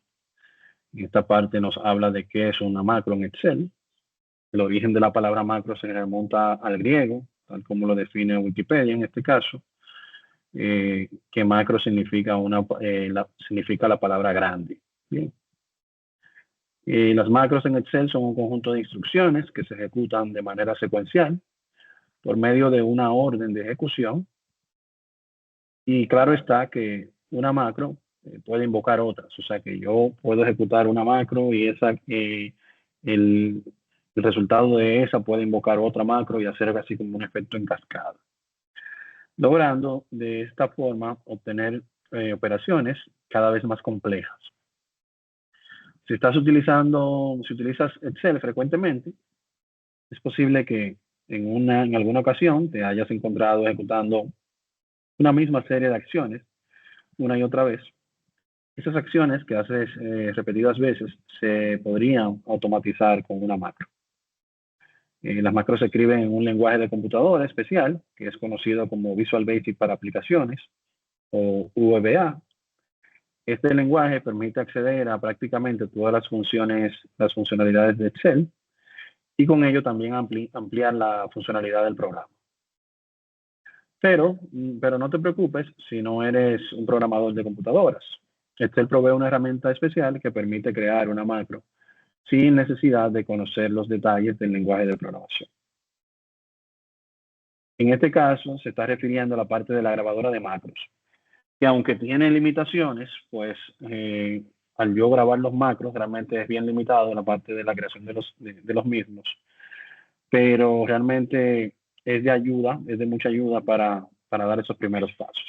[SPEAKER 2] En esta parte nos habla de qué es una macro en Excel. El origen de la palabra macro se remonta al griego, tal como lo define Wikipedia en este caso, que macro significa significa la palabra grande. Bien. Las macros en Excel son un conjunto de instrucciones que se ejecutan de manera secuencial por medio de una orden de ejecución. Y claro está que una macro puede invocar otras. O sea que yo puedo ejecutar una macro y el resultado de esa puede invocar otra macro y hacer así como un efecto en cascada, logrando de esta forma obtener operaciones cada vez más complejas. Si utilizas Excel frecuentemente, es posible que en alguna ocasión te hayas encontrado ejecutando una misma serie de acciones una y otra vez. Esas acciones que haces repetidas veces se podrían automatizar con una macro. Las macros se escriben en un lenguaje de computadora especial que es conocido como Visual Basic para aplicaciones o VBA. Este lenguaje permite acceder a prácticamente todas las funcionalidades de Excel y con ello también ampliar la funcionalidad del programa. Pero no te preocupes si no eres un programador de computadoras. Excel provee una herramienta especial que permite crear una macro sin necesidad de conocer los detalles del lenguaje de programación. En este caso, se está refiriendo a la parte de la grabadora de macros, que aunque tiene limitaciones, pues al yo grabar los macros, realmente es bien limitado en la parte de la creación de los mismos. Pero realmente es de mucha ayuda para dar esos primeros pasos.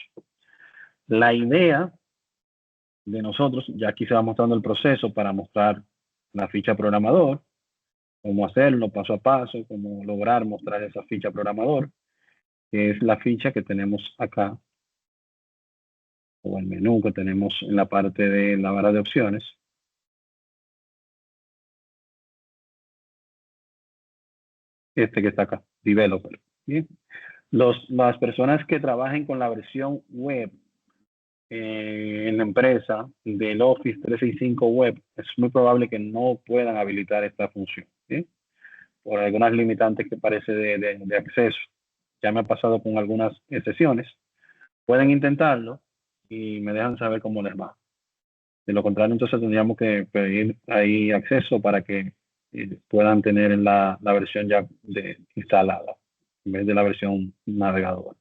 [SPEAKER 2] La idea de nosotros, ya aquí se va mostrando el proceso para mostrar la ficha programador, cómo hacerlo paso a paso, cómo lograr mostrar esa ficha programador, que es la ficha que tenemos acá, o el menú que tenemos en la parte de la barra de opciones. Este que está acá, Developer. Bien. Las personas que trabajen con la versión web en la empresa del Office 365 web, es muy probable que no puedan habilitar esta función, ¿sí? Por algunas limitantes que parece de acceso. Ya me ha pasado con algunas sesiones. Pueden intentarlo y me dejan saber cómo les va. De lo contrario, entonces tendríamos que pedir ahí acceso para que puedan tener la versión ya instalada en vez de la versión navegador.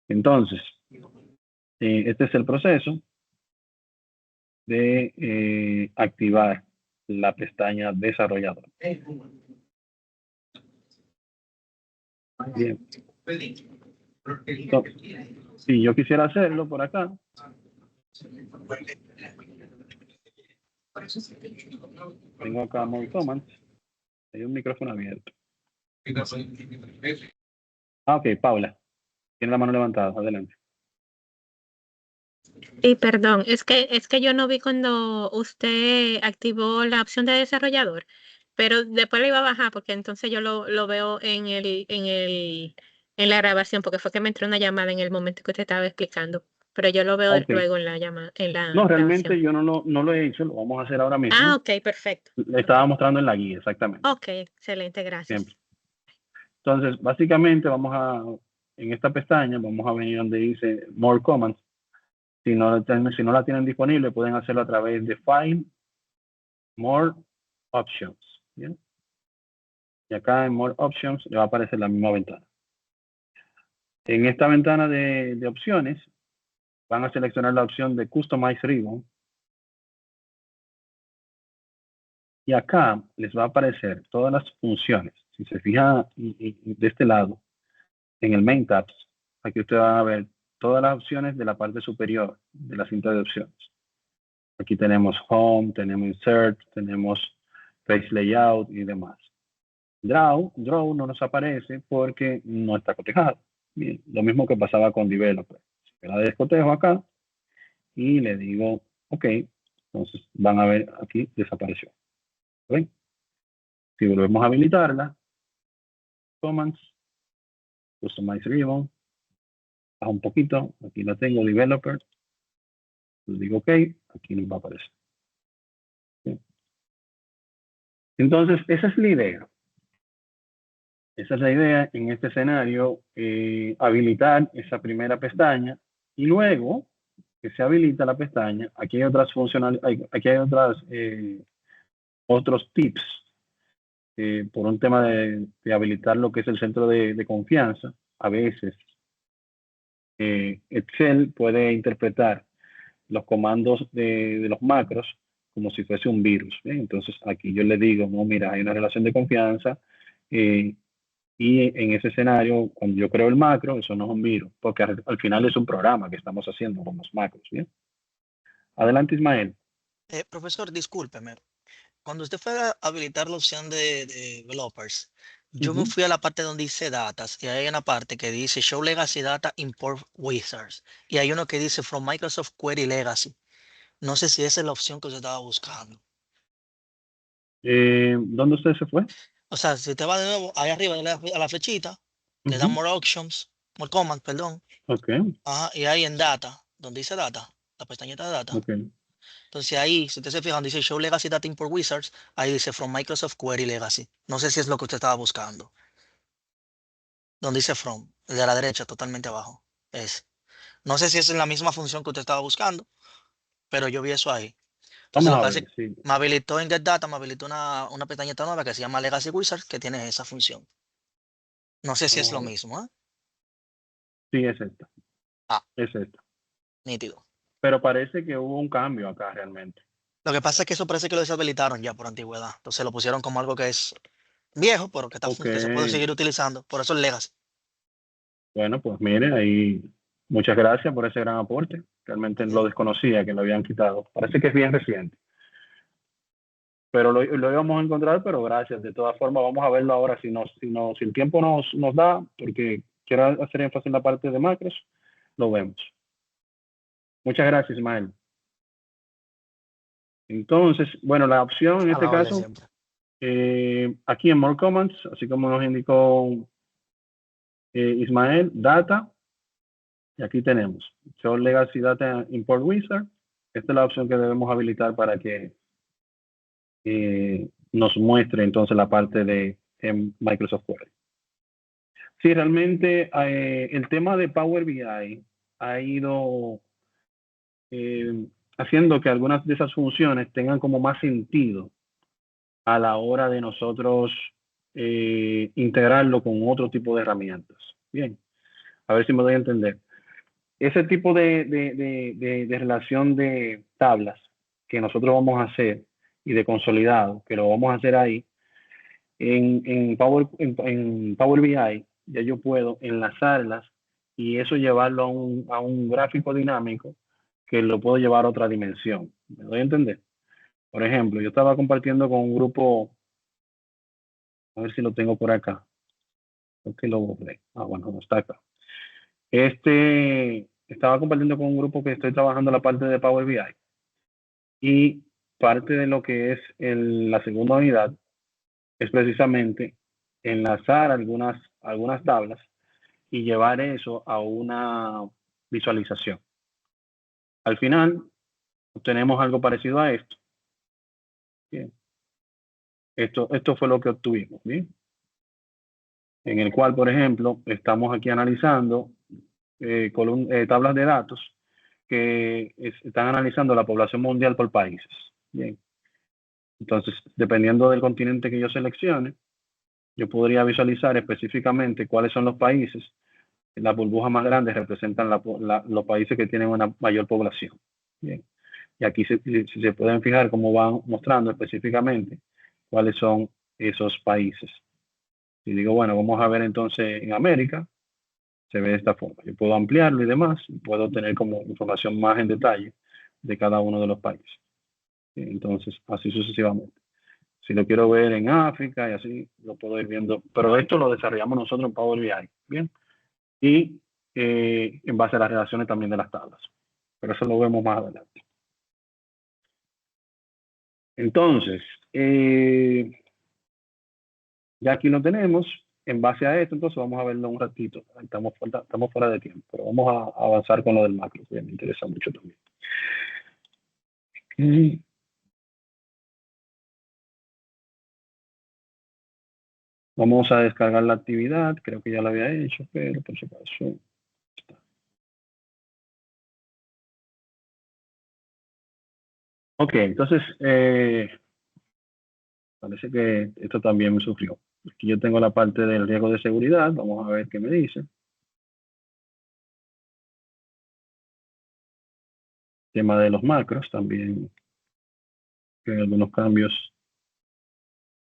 [SPEAKER 2] Entonces, este es el proceso de activar la pestaña desarrollador. Bien. Entonces, si yo quisiera hacerlo por acá, Tengo acá More Commands. Hay un micrófono abierto. Ok, Paula. Tiene la mano levantada. Adelante.
[SPEAKER 7] Y perdón, es que yo no vi cuando usted activó la opción de desarrollador, pero después lo iba a bajar porque entonces yo lo veo en la grabación, porque fue que me entró una llamada en el momento que usted estaba explicando, pero yo lo veo
[SPEAKER 2] Ok.
[SPEAKER 7] luego en la llamada, en la
[SPEAKER 2] No, realmente
[SPEAKER 7] grabación.
[SPEAKER 2] yo no lo he hecho. Lo vamos a hacer ahora mismo.
[SPEAKER 7] Ah, ok, perfecto.
[SPEAKER 2] Le estaba mostrando en la guía, exactamente.
[SPEAKER 7] Ok, excelente, gracias.
[SPEAKER 2] Siempre. Entonces, básicamente en esta pestaña, vamos a venir donde dice More Commands. Si no la tienen disponible, pueden hacerlo a través de File, More Options. ¿Bien? Y acá en More Options le va a aparecer la misma ventana. En esta ventana de opciones, van a seleccionar la opción de Customize Ribbon. Y acá les va a aparecer todas las funciones. Si se fija de este lado, en el Main Tabs, aquí usted va a ver todas las opciones de la parte superior de la cinta de opciones. Aquí tenemos Home, tenemos Insert, tenemos Page Layout y demás. Draw no nos aparece porque no está cotejado. Bien, lo mismo que pasaba con Developer. La descotejo acá y le digo OK. Entonces van a ver aquí desapareció. ¿Ven? Si volvemos a habilitarla, Commands, Customize Ribbon, baja un poquito, aquí la tengo, Developer, le digo OK, aquí nos va a aparecer. ¿Sí? Entonces, esa es la idea. Esa es la idea en este escenario, habilitar esa primera pestaña y luego que se habilita la pestaña, aquí hay otras funcionalidades, aquí hay otros tips por un tema de habilitar lo que es el centro de confianza. A veces Excel puede interpretar los comandos de los macros como si fuese un virus. ¿Bien? Entonces aquí yo le digo, no, mira, hay una relación de confianza y en ese escenario, cuando yo creo el macro, eso no es un virus, porque al final es un programa que estamos haciendo con los macros. ¿Bien? Adelante, Ismael.
[SPEAKER 5] Profesor, discúlpeme. Cuando usted fue a habilitar la opción de developers, yo me fui a la parte donde dice datas y hay una parte que dice Show Legacy Data Import Wizards y hay uno que dice From Microsoft Query Legacy. No sé si esa es la opción que usted estaba buscando.
[SPEAKER 2] ¿Dónde usted se fue?
[SPEAKER 5] O sea, si usted va de nuevo ahí arriba a la flechita, le da More Options, More Commands, perdón.
[SPEAKER 2] Ok.
[SPEAKER 5] Ajá, y ahí en Data, donde dice Data, la pestañita de Data.
[SPEAKER 2] Ok.
[SPEAKER 5] Entonces ahí, si usted se fija, donde dice Show Legacy Data Import Wizards, ahí dice From Microsoft Query Legacy. No sé si es lo que usted estaba buscando. Donde dice From, el de la derecha, totalmente abajo. No sé si es la misma función que usted estaba buscando, pero yo vi eso ahí. Entonces
[SPEAKER 2] Vamos
[SPEAKER 5] lo
[SPEAKER 2] a
[SPEAKER 5] que
[SPEAKER 2] ver,
[SPEAKER 5] hace,
[SPEAKER 2] sí.
[SPEAKER 5] me habilitó en Get Data, me habilitó una pestañita nueva que se llama Legacy Wizards, que tiene esa función. No sé si es lo
[SPEAKER 2] Oh,
[SPEAKER 5] mismo, ¿eh?
[SPEAKER 2] sí, es esta.
[SPEAKER 5] Ah,
[SPEAKER 2] Es esta.
[SPEAKER 5] nítido.
[SPEAKER 2] Pero parece que hubo un cambio acá realmente.
[SPEAKER 5] Lo que pasa es que eso parece que lo deshabilitaron ya por antigüedad. Entonces lo pusieron como algo que es viejo, pero
[SPEAKER 2] Ok.
[SPEAKER 5] que se puede seguir utilizando. Por eso es Legacy.
[SPEAKER 2] Bueno, pues mire, ahí muchas gracias por ese gran aporte. Realmente lo desconocía que lo habían quitado. Parece que es bien reciente. Pero lo íbamos a encontrar, pero gracias. De todas formas, vamos a verlo ahora si el tiempo nos da, porque quiero hacer énfasis en la parte de macros, lo vemos. Muchas gracias, Ismael. Entonces, bueno, la opción en
[SPEAKER 5] A
[SPEAKER 2] este
[SPEAKER 5] la orden
[SPEAKER 2] caso,
[SPEAKER 5] siempre.
[SPEAKER 2] aquí en More Commands, así como nos indicó Ismael, Data, y aquí tenemos Show Legacy Data Import Wizard. Esta es la opción que debemos habilitar para que nos muestre entonces la parte de Microsoft Query. Sí, realmente el tema de Power BI ha ido haciendo que algunas de esas funciones tengan como más sentido a la hora de nosotros integrarlo con otro tipo de herramientas. Bien, a ver si me doy a entender. Ese tipo de relación de tablas que nosotros vamos a hacer y de consolidado, que lo vamos a hacer ahí, en Power BI, ya yo puedo enlazarlas y eso llevarlo a un gráfico dinámico que lo puedo llevar a otra dimensión. ¿Me doy a entender? Por ejemplo, yo estaba compartiendo con un grupo, a ver si lo tengo por acá. Creo que lo borré. Ah, bueno, no está acá. Estaba compartiendo con un grupo que estoy trabajando la parte de Power BI. Y parte de lo que es la segunda unidad es precisamente enlazar algunas tablas y llevar eso a una visualización. Al final, obtenemos algo parecido a esto. Bien. Esto fue lo que obtuvimos, ¿bien? En el cual, por ejemplo, estamos aquí analizando tablas de datos que están analizando la población mundial por países. Bien. Entonces, dependiendo del continente que yo seleccione, yo podría visualizar específicamente cuáles son los países. Las burbujas más grandes representan los países que tienen una mayor población. Bien. Y aquí se pueden fijar cómo van mostrando específicamente cuáles son esos países. Y digo, bueno, vamos a ver entonces en América, se ve de esta forma. Yo puedo ampliarlo y demás, y puedo tener como información más en detalle de cada uno de los países. Entonces, así sucesivamente. Si lo quiero ver en África y así, lo puedo ir viendo. Pero esto lo desarrollamos nosotros en Power BI, ¿bien? Y en base a las relaciones también de las tablas. Pero eso lo vemos más adelante. Entonces, ya aquí lo tenemos. En base a esto, entonces vamos a verlo un ratito. Estamos fuera de tiempo, pero vamos a avanzar con lo del macro, que me interesa mucho también. Vamos a descargar la actividad. Creo que ya la había hecho, pero por si acaso. Ok, entonces, parece que esto también me sufrió. Aquí yo tengo la parte del riesgo de seguridad. Vamos a ver qué me dice. Tema de los macros también. Algunos cambios.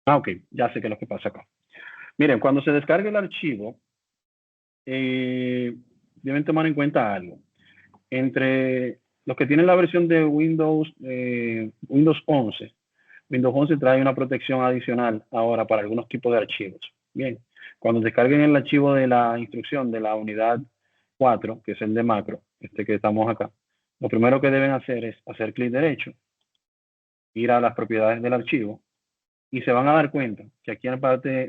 [SPEAKER 2] Ok, ya sé qué es lo que pasa acá. Miren, cuando se descargue el archivo, deben tomar en cuenta algo. Entre los que tienen la versión de Windows 11, Windows 11 trae una protección adicional ahora para algunos tipos de archivos. Bien, cuando descarguen el archivo de la instrucción de la unidad 4, que es el de macro, que estamos acá, lo primero que deben hacer es hacer clic derecho, ir a las propiedades del archivo, y se van a dar cuenta que aquí en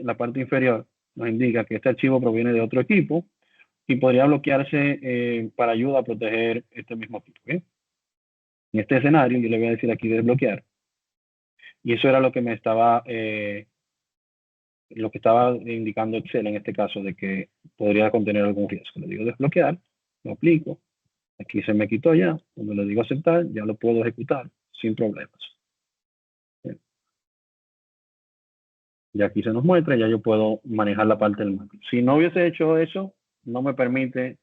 [SPEAKER 2] la parte inferior nos indica que este archivo proviene de otro equipo y podría bloquearse para ayuda a proteger este mismo equipo. ¿Okay? En este escenario yo le voy a decir aquí desbloquear. Y eso era lo que me estaba indicando Excel en este caso, de que podría contener algún riesgo. Le digo desbloquear, lo aplico. Aquí se me quitó ya. Cuando le digo aceptar, ya lo puedo ejecutar sin problemas. Bien. Y aquí se nos muestra, ya yo puedo manejar la parte del macro. Si no hubiese hecho eso, no me permite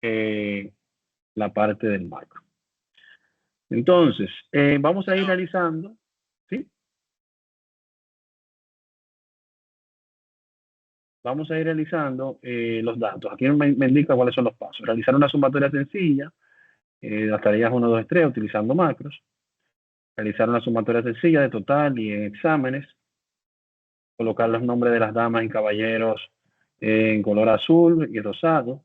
[SPEAKER 2] la parte del macro. Entonces, vamos a ir realizando, ¿sí? Vamos a ir realizando los datos. Aquí me indica cuáles son los pasos. Realizar una sumatoria sencilla, las tareas 1, 2, 3, utilizando macros. Realizar una sumatoria sencilla de total y en exámenes. Colocar los nombres de las damas y caballeros en color azul y rosado.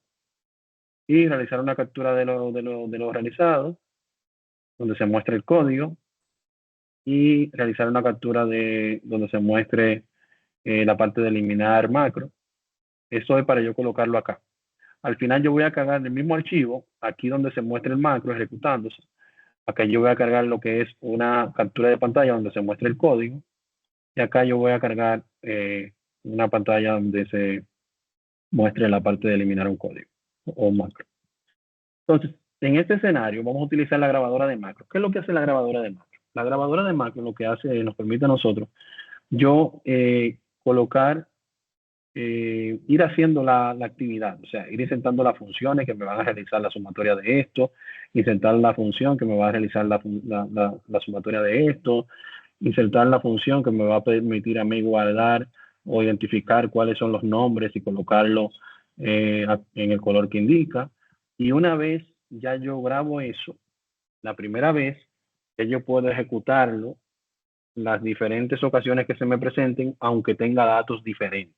[SPEAKER 2] Y realizar una captura de lo realizado, donde se muestra el código. Y realizar una captura de donde se muestre la parte de eliminar macro. Eso es para yo colocarlo acá. Al final yo voy a cargar el mismo archivo, aquí donde se muestra el macro ejecutándose. Acá yo voy a cargar lo que es una captura de pantalla donde se muestra el código. Y acá yo voy a cargar una pantalla donde se muestre la parte de eliminar un código o un macro. Entonces, en este escenario vamos a utilizar la grabadora de macro. ¿Qué es lo que hace la grabadora de macro? La grabadora de macro lo que hace, nos permite a nosotros, yo colocar, ir haciendo la actividad, o sea, ir insertando las funciones que me van a realizar la sumatoria de esto, insertar la función que me va a realizar la sumatoria de esto, insertar la función que me va a permitir a mí guardar o identificar cuáles son los nombres y colocarlo en el color que indica. Y una vez ya yo grabo eso, la primera vez que yo puedo ejecutarlo las diferentes ocasiones que se me presenten, aunque tenga datos diferentes.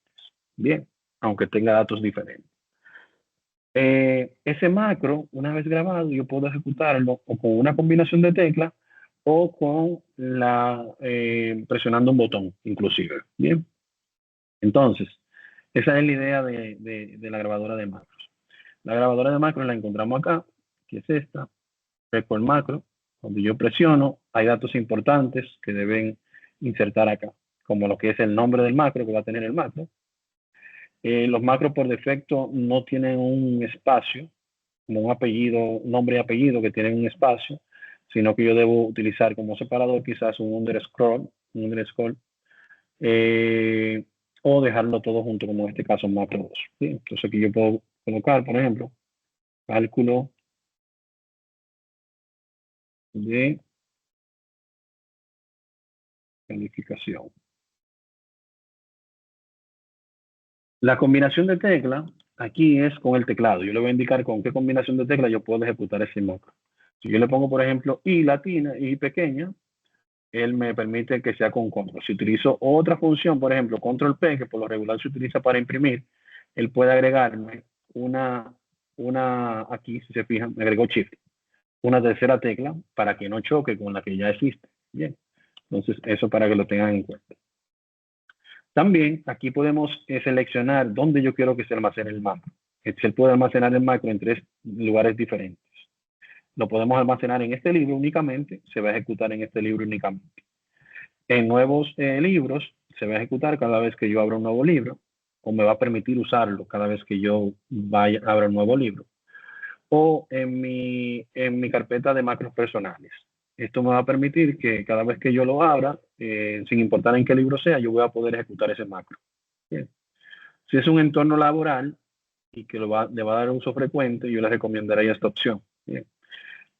[SPEAKER 2] Bien, aunque tenga datos diferentes. Ese macro, una vez grabado, yo puedo ejecutarlo o con una combinación de teclas o con presionando un botón, inclusive. Bien. Entonces, esa es la idea de la grabadora de macros. La grabadora de macros la encontramos acá, que es esta, Record Macro. Cuando yo presiono, hay datos importantes que deben insertar acá, como lo que es el nombre del macro que va a tener el macro. Los macros por defecto no tienen un espacio, como un apellido, nombre y apellido que tienen un espacio, sino que yo debo utilizar como separador quizás un underscore, o dejarlo todo junto, como en este caso macro 2. ¿Sí? Entonces aquí yo puedo colocar, por ejemplo, cálculo de calificación. La combinación de tecla aquí es con el teclado. Yo le voy a indicar con qué combinación de tecla yo puedo ejecutar ese macro. Si yo le pongo, por ejemplo, I latina, I pequeña, él me permite que sea con control. Si utilizo otra función, por ejemplo, control P, que por lo regular se utiliza para imprimir, él puede agregarme aquí, si se fijan, me agregó shift, una tercera tecla para que no choque con la que ya existe. Bien, entonces eso para que lo tengan en cuenta. También aquí podemos seleccionar dónde yo quiero que se almacene el macro. Se puede almacenar el macro en 3 lugares diferentes. Lo podemos almacenar en este libro únicamente, se va a ejecutar en este libro únicamente. En nuevos libros se va a ejecutar cada vez que yo abra un nuevo libro, o me va a permitir usarlo cada vez que yo abra un nuevo libro. O en mi carpeta de macros personales. Esto me va a permitir que cada vez que yo lo abra, sin importar en qué libro sea, yo voy a poder ejecutar ese macro. Bien. Si es un entorno laboral y que le va a dar uso frecuente, yo le recomendaría esta opción. Bien.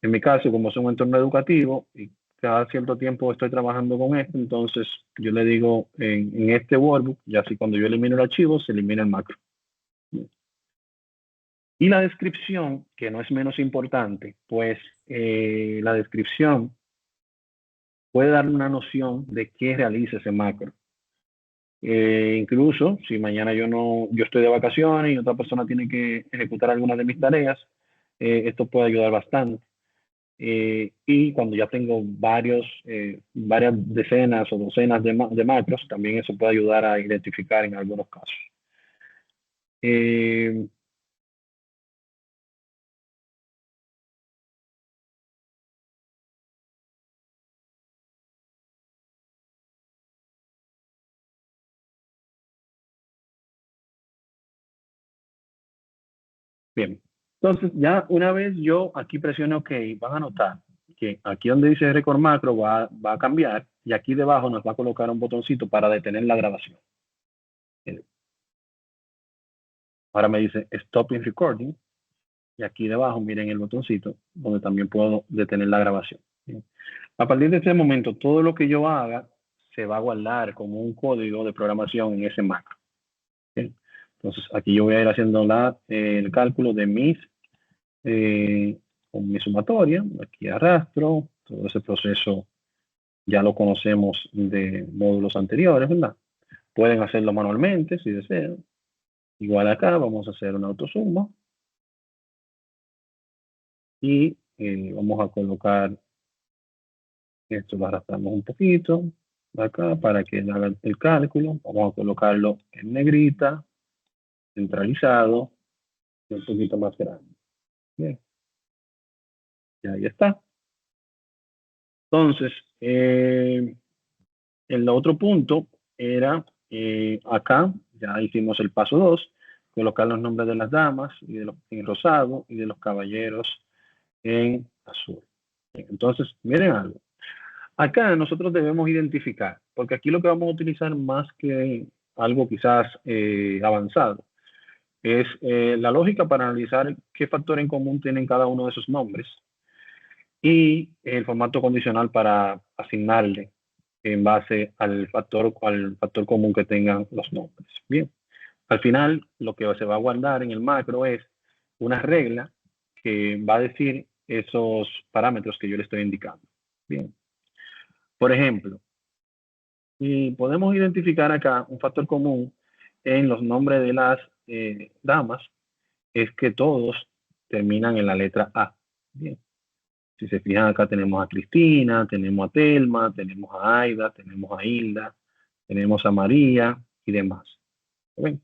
[SPEAKER 2] En mi caso, como es un entorno educativo y cada cierto tiempo estoy trabajando con esto, entonces yo le digo en este workbook, y así cuando yo elimino el archivo, se elimina el macro. Bien. Y la descripción, que no es menos importante, pues la descripción puede dar una noción de qué realiza ese macro. Incluso si mañana yo estoy de vacaciones y otra persona tiene que ejecutar alguna de mis tareas, esto puede ayudar bastante. Y cuando ya tengo varias decenas o docenas de macros, también eso puede ayudar a identificar en algunos casos. Bien, entonces ya una vez yo aquí presiono OK, van a notar que aquí donde dice Record Macro va a cambiar y aquí debajo nos va a colocar un botoncito para detener la grabación. Ahora me dice Stopping Recording y aquí debajo miren el botoncito donde también puedo detener la grabación. Bien. A partir de este momento todo lo que yo haga se va a guardar como un código de programación en ese macro. Bien. Entonces aquí yo voy a ir haciendo el cálculo de con mi sumatoria, aquí arrastro, todo ese proceso ya lo conocemos de módulos anteriores, ¿verdad? Pueden hacerlo manualmente si desean. Igual acá vamos a hacer una autosuma y vamos a colocar esto, lo arrastramos un poquito acá para que haga el cálculo. Vamos a colocarlo en negrita, centralizado y un poquito más grande. Bien. Y ahí está. Entonces, el otro punto era acá, ya hicimos el paso 2, colocar los nombres de las damas en rosado y de los caballeros en azul. Entonces, miren algo. Acá nosotros debemos identificar, porque aquí lo que vamos a utilizar más que algo quizás avanzado, es la lógica para analizar qué factor en común tienen cada uno de esos nombres y el formato condicional para asignarle en base al factor común que tengan los nombres. Bien, al final lo que se va a guardar en el macro es una regla que va a decir esos parámetros que yo le estoy indicando. Bien. Por ejemplo, Y podemos identificar acá un factor común en los nombres de las damas, es que todos terminan en la letra A. Bien. Si se fijan acá tenemos a Cristina, tenemos a Telma, tenemos a Aida, tenemos a Hilda, tenemos a María y demás. ¿Ven?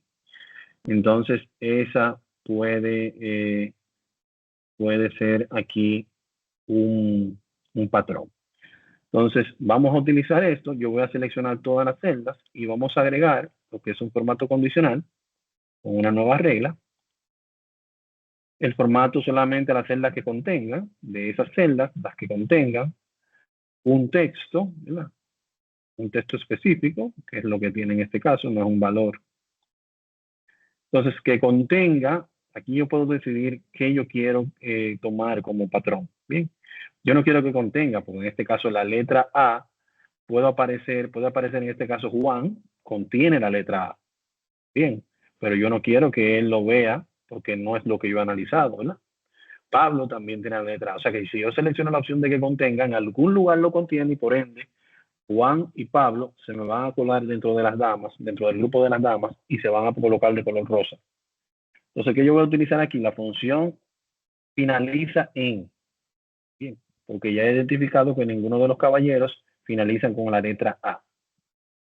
[SPEAKER 2] Entonces esa puede ser aquí un patrón. Entonces vamos a utilizar esto. Yo voy a seleccionar todas las celdas y vamos a agregar lo que es un formato condicional con una nueva regla. El formato solamente a las celdas que contengan, de esas celdas, las que contengan un texto, ¿verdad? Un texto específico, que es lo que tiene en este caso, no es un valor. Entonces, que contenga, aquí yo puedo decidir qué yo quiero tomar como patrón. Bien, yo no quiero que contenga, porque en este caso la letra A puede aparecer en este caso Juan, contiene la letra A. Bien, pero yo no quiero que él lo vea, porque no es lo que yo he analizado, ¿verdad? Pablo también tiene la letra A. O sea que si yo selecciono la opción de que contenga, en algún lugar lo contiene y por ende Juan y Pablo se me van a colar dentro de las damas, dentro del grupo de las damas, y se van a colocar de color rosa. Entonces, ¿qué yo voy a utilizar aquí? La función finaliza en. Bien, porque ya he identificado que ninguno de los caballeros finalizan con la letra A.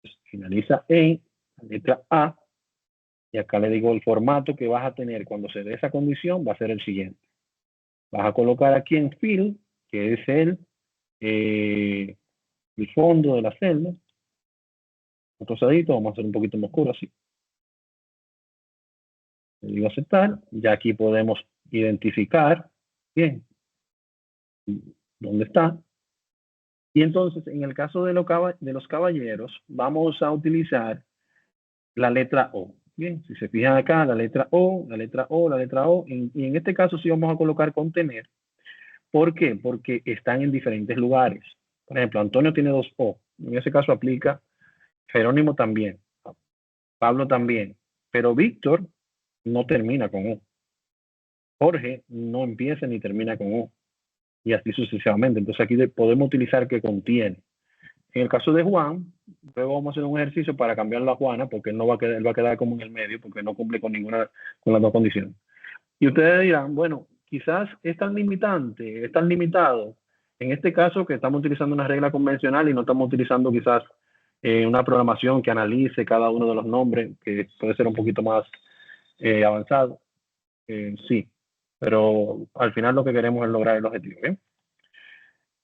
[SPEAKER 2] Entonces, finaliza en la letra A. Y acá le digo el formato que vas a tener cuando se dé esa condición va a ser el siguiente. Vas a colocar aquí en fill, que es el fondo de la celda. Rosadito, vamos a hacer un poquito más oscuro así. Le digo aceptar. Ya aquí podemos identificar bien dónde está. Y entonces, en el caso de los caballeros, vamos a utilizar la letra O. Bien, si se fijan acá, la letra O, la letra O, la letra O. Y en este caso sí vamos a colocar contener. ¿Por qué? Porque están en diferentes lugares. Por ejemplo, Antonio tiene 2 O. En ese caso aplica. Jerónimo también. Pablo también. Pero Víctor no termina con O. Jorge no empieza ni termina con O. Y así sucesivamente. Entonces aquí podemos utilizar que contiene. En el caso de Juan, luego vamos a hacer un ejercicio para cambiarlo a Juana, porque él va a quedar como en el medio, porque no cumple con las dos condiciones. Y ustedes dirán, bueno, quizás es tan limitante, es tan limitado. En este caso que estamos utilizando una regla convencional y no estamos utilizando quizás una programación que analice cada uno de los nombres, que puede ser un poquito más avanzado. Sí, pero al final lo que queremos es lograr el objetivo.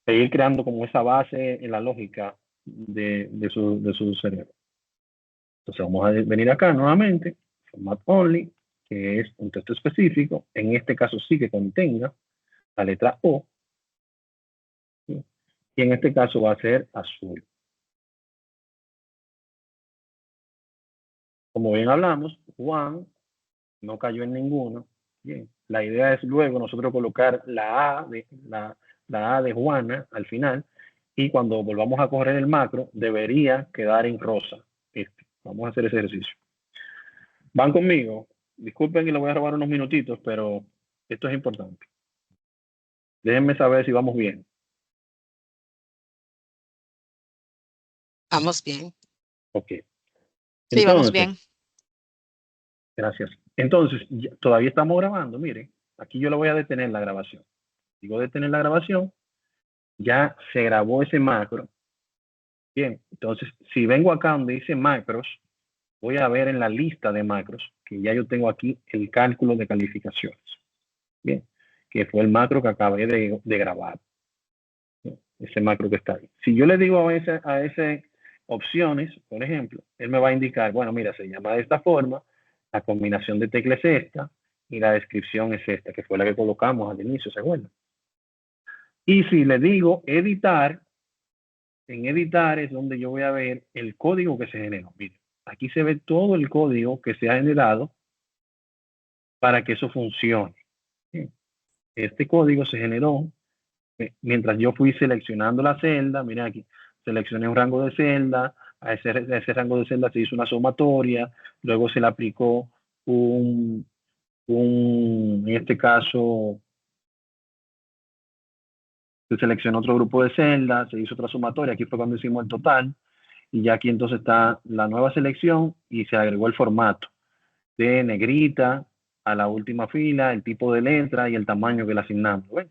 [SPEAKER 2] Seguir creando como esa base en la lógica de su cerebro. Entonces vamos a venir acá nuevamente, format only, que es un texto específico. En este caso sí que contenga la letra O. ¿Sí? Y en este caso va a ser azul. Como bien hablamos, Juan no cayó en ninguno. Bien. La idea es luego nosotros colocar la A de Juana al final, y cuando volvamos a correr el macro debería quedar en rosa. Vamos a hacer ese ejercicio. ¿Van conmigo? Disculpen que le voy a robar unos minutitos, pero esto es importante. Déjenme saber si vamos bien.
[SPEAKER 4] Vamos bien.
[SPEAKER 2] Ok.
[SPEAKER 8] Sí, vamos bien.
[SPEAKER 2] Gracias. Entonces, todavía estamos grabando. Miren, aquí yo le voy a detener la grabación. Digo detener la grabación. Ya se grabó ese macro. Bien, entonces, si vengo acá donde dice macros, voy a ver en la lista de macros que ya yo tengo aquí el cálculo de calificaciones. Bien, que fue el macro que acabé de grabar. Ese macro que está ahí. Si yo le digo a ese opciones, por ejemplo, él me va a indicar, bueno, mira, se llama de esta forma, la combinación de teclas es esta y la descripción es esta, que fue la que colocamos al inicio, ¿se acuerdan? Y si le digo editar, en editar es donde yo voy a ver el código que se generó. Miren, aquí se ve todo el código que se ha generado para que eso funcione. Este código se generó mientras yo fui seleccionando la celda. Miren aquí, seleccioné un rango de celda, a ese rango de celda se hizo una sumatoria, luego se le aplicó en este caso, se seleccionó otro grupo de celdas, se hizo otra sumatoria, aquí fue cuando hicimos el total, Y ya aquí entonces está la nueva selección y se agregó el formato de negrita a la última fila, el tipo de letra y el tamaño que le asignamos. ¿Ven?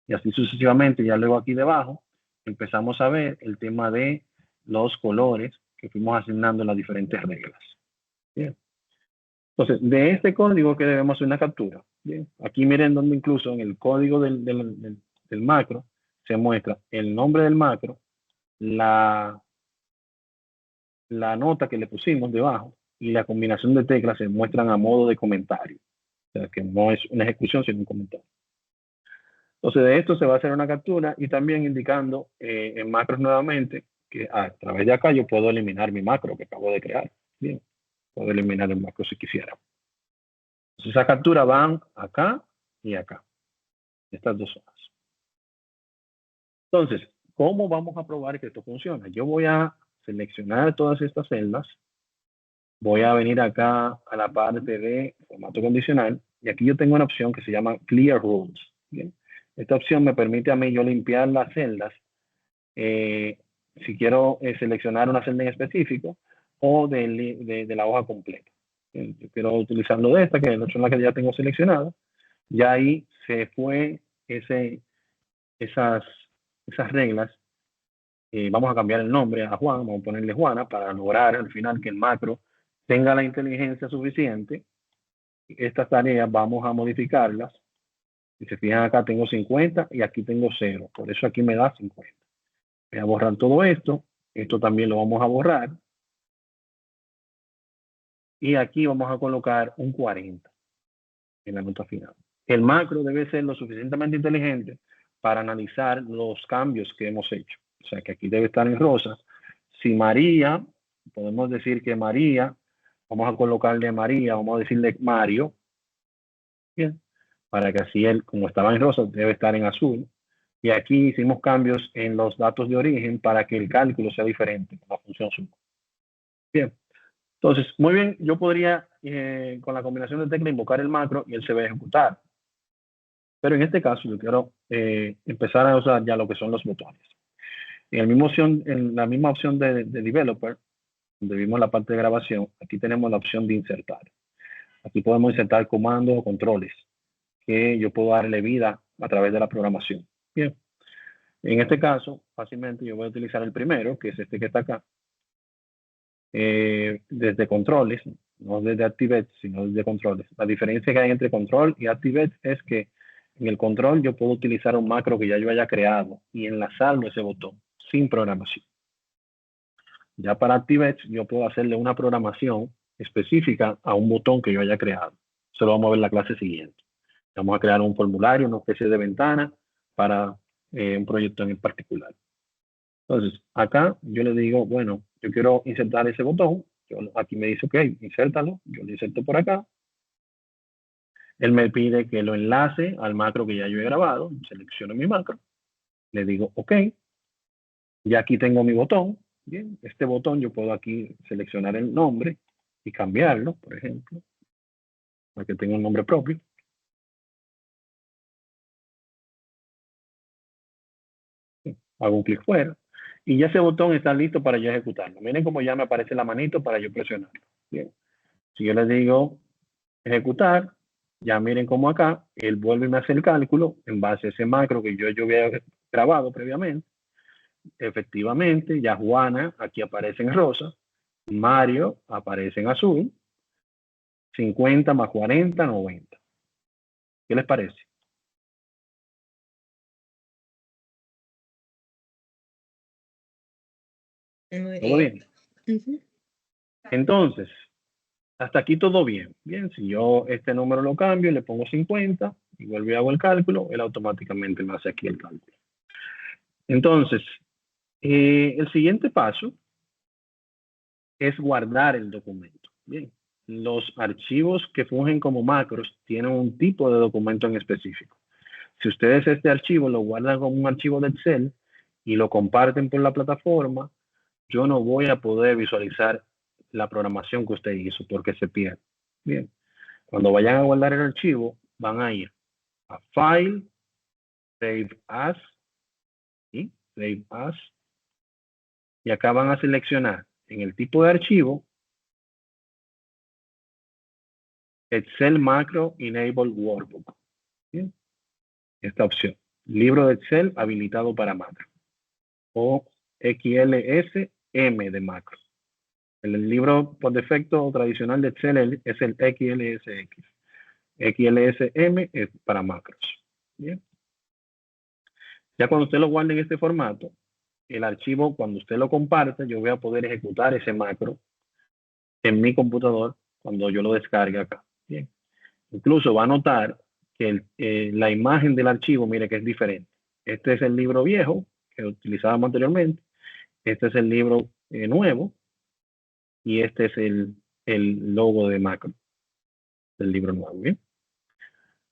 [SPEAKER 2] Y así sucesivamente. Ya luego aquí debajo empezamos a ver el tema de los colores que fuimos asignando en las diferentes reglas. Bien. Entonces, de este código que debemos hacer una captura. Bien. Aquí miren donde incluso en el código del macro se muestra el nombre del macro, la nota que le pusimos debajo y la combinación de teclas se muestran a modo de comentario. O sea, que no es una ejecución, sino un comentario. Entonces, de esto se va a hacer una captura y también indicando en macros nuevamente que a través de acá yo puedo eliminar mi macro que acabo de crear. Bien, puedo eliminar el macro si quisiera. Entonces, esas capturas van acá y acá. Estas dos zonas. Entonces, ¿cómo vamos a probar que esto funciona? Yo voy a seleccionar todas estas celdas. Voy a venir acá a la parte de formato condicional y aquí yo tengo una opción que se llama Clear Rules. ¿Bien? Esta opción me permite a mí yo limpiar las celdas si quiero seleccionar una celda en específico o de la hoja completa. Yo quiero utilizarlo de esta, que es la que ya tengo seleccionada. Ya ahí se fue esas reglas. Vamos a cambiar el nombre a Juan, vamos a ponerle Juana para lograr al final que el macro tenga la inteligencia suficiente. Estas tareas vamos a modificarlas. Si se fijan acá tengo 50 y aquí tengo 0. Por eso aquí me da 50. Voy a borrar todo esto. Esto también lo vamos a borrar. Y aquí vamos a colocar un 40 en la nota final. El macro debe ser lo suficientemente inteligente para analizar los cambios que hemos hecho. O sea que aquí debe estar en rosa. Si María, podemos decir que María, vamos a colocarle María, vamos a decirle Mario. Bien. Para que así él, como estaba en rosa, debe estar en azul. Y aquí hicimos cambios en los datos de origen para que el cálculo sea diferente con la función suma. Bien. Entonces, muy bien, yo podría, con la combinación de tecla, invocar el macro y él se va a ejecutar. Pero en este caso, yo quiero empezar a usar ya lo que son los botones. En la misma opción de Developer, donde vimos la parte de grabación, aquí tenemos la opción de insertar. Aquí podemos insertar comandos o controles que yo puedo darle vida a través de la programación. Bien. En este caso, fácilmente yo voy a utilizar el primero, que es este que está acá. Desde controles, no desde ActiveX, sino desde controles. La diferencia que hay entre control y ActiveX es que en el control yo puedo utilizar un macro que ya yo haya creado y enlazarlo a ese botón sin programación. Ya para ActiveX yo puedo hacerle una programación específica a un botón que yo haya creado. Eso lo vamos a ver en la clase siguiente. Vamos a crear un formulario, una especie de ventana para un proyecto en particular. Entonces, acá yo le digo, bueno, yo quiero insertar ese botón. Aquí me dice, ok, insértalo. Yo lo inserto por acá. Él me pide que lo enlace al macro que ya yo he grabado. Selecciono mi macro. Le digo, ok. Ya aquí tengo mi botón. Bien, este botón yo puedo aquí seleccionar el nombre y cambiarlo, por ejemplo, para que tenga un nombre propio. Hago un clic fuera. Y ya ese botón está listo para yo ejecutarlo. Miren cómo ya me aparece la manito para yo presionarlo. Bien. Si yo le digo ejecutar, ya miren cómo acá, él vuelve y me hace el cálculo en base a ese macro que yo había grabado previamente. Efectivamente, ya Juana aquí aparece en rosa, Mario aparece en azul, 50 más 40, 90. ¿Qué les parece? ¿Todo bien? Entonces, hasta aquí todo bien. Bien, si yo este número lo cambio, le pongo 50 y vuelvo y hago el cálculo, él automáticamente me hace aquí el cálculo. Entonces, el siguiente paso es guardar el documento. Bien, los archivos que fungen como macros tienen un tipo de documento en específico. Si ustedes este archivo lo guardan como un archivo de Excel y lo comparten por la plataforma, yo no voy a poder visualizar la programación que usted hizo porque se pierde. Bien, cuando vayan a guardar el archivo, van a ir a File, Save As, ¿sí? Save As, Y acá van a seleccionar en el tipo de archivo Excel Macro Enable Workbook. ¿Bien? Esta opción. Libro de Excel habilitado para macro. O XLSM de macro. El libro por defecto tradicional de Excel es el XLSX. XLSM es para macros. Bien. Ya cuando usted lo guarde en este formato, el archivo, cuando usted lo comparte, yo voy a poder ejecutar ese macro en mi computador cuando yo lo descargue acá. Bien. Incluso va a notar que la imagen del archivo, mire que es diferente. Este es el libro viejo que utilizábamos anteriormente. Este es el libro nuevo. Y este es el logo de macro del libro nuevo. ¿Bien?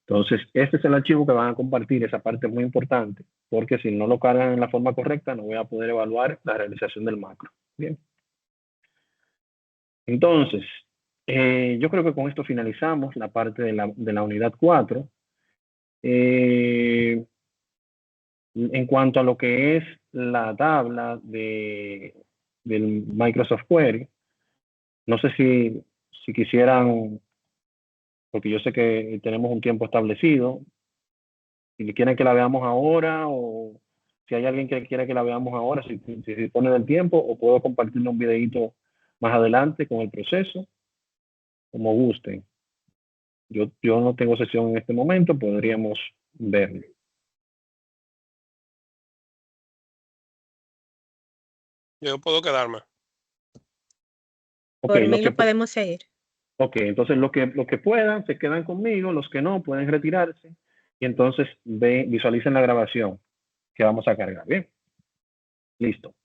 [SPEAKER 2] Entonces, este es el archivo que van a compartir. Esa parte es muy importante, porque si no lo cargan en la forma correcta, no voy a poder evaluar la realización del macro. Bien. Entonces, yo creo que con esto finalizamos la parte de la unidad 4. En cuanto a lo que es la tabla del Microsoft Query, no sé si quisieran, porque yo sé que tenemos un tiempo establecido, si quieren que la veamos ahora o si hay alguien que quiere que la veamos ahora, si dispone del tiempo, o puedo compartirle un videito más adelante con el proceso, como gusten. Yo no tengo sesión en este momento, podríamos verlo.
[SPEAKER 3] Yo puedo quedarme.
[SPEAKER 2] Ok,
[SPEAKER 7] Por mí lo podemos seguir.
[SPEAKER 2] Ok, entonces los que puedan se quedan conmigo, los que no pueden retirarse y entonces visualicen la grabación que vamos a cargar. Bien, listo.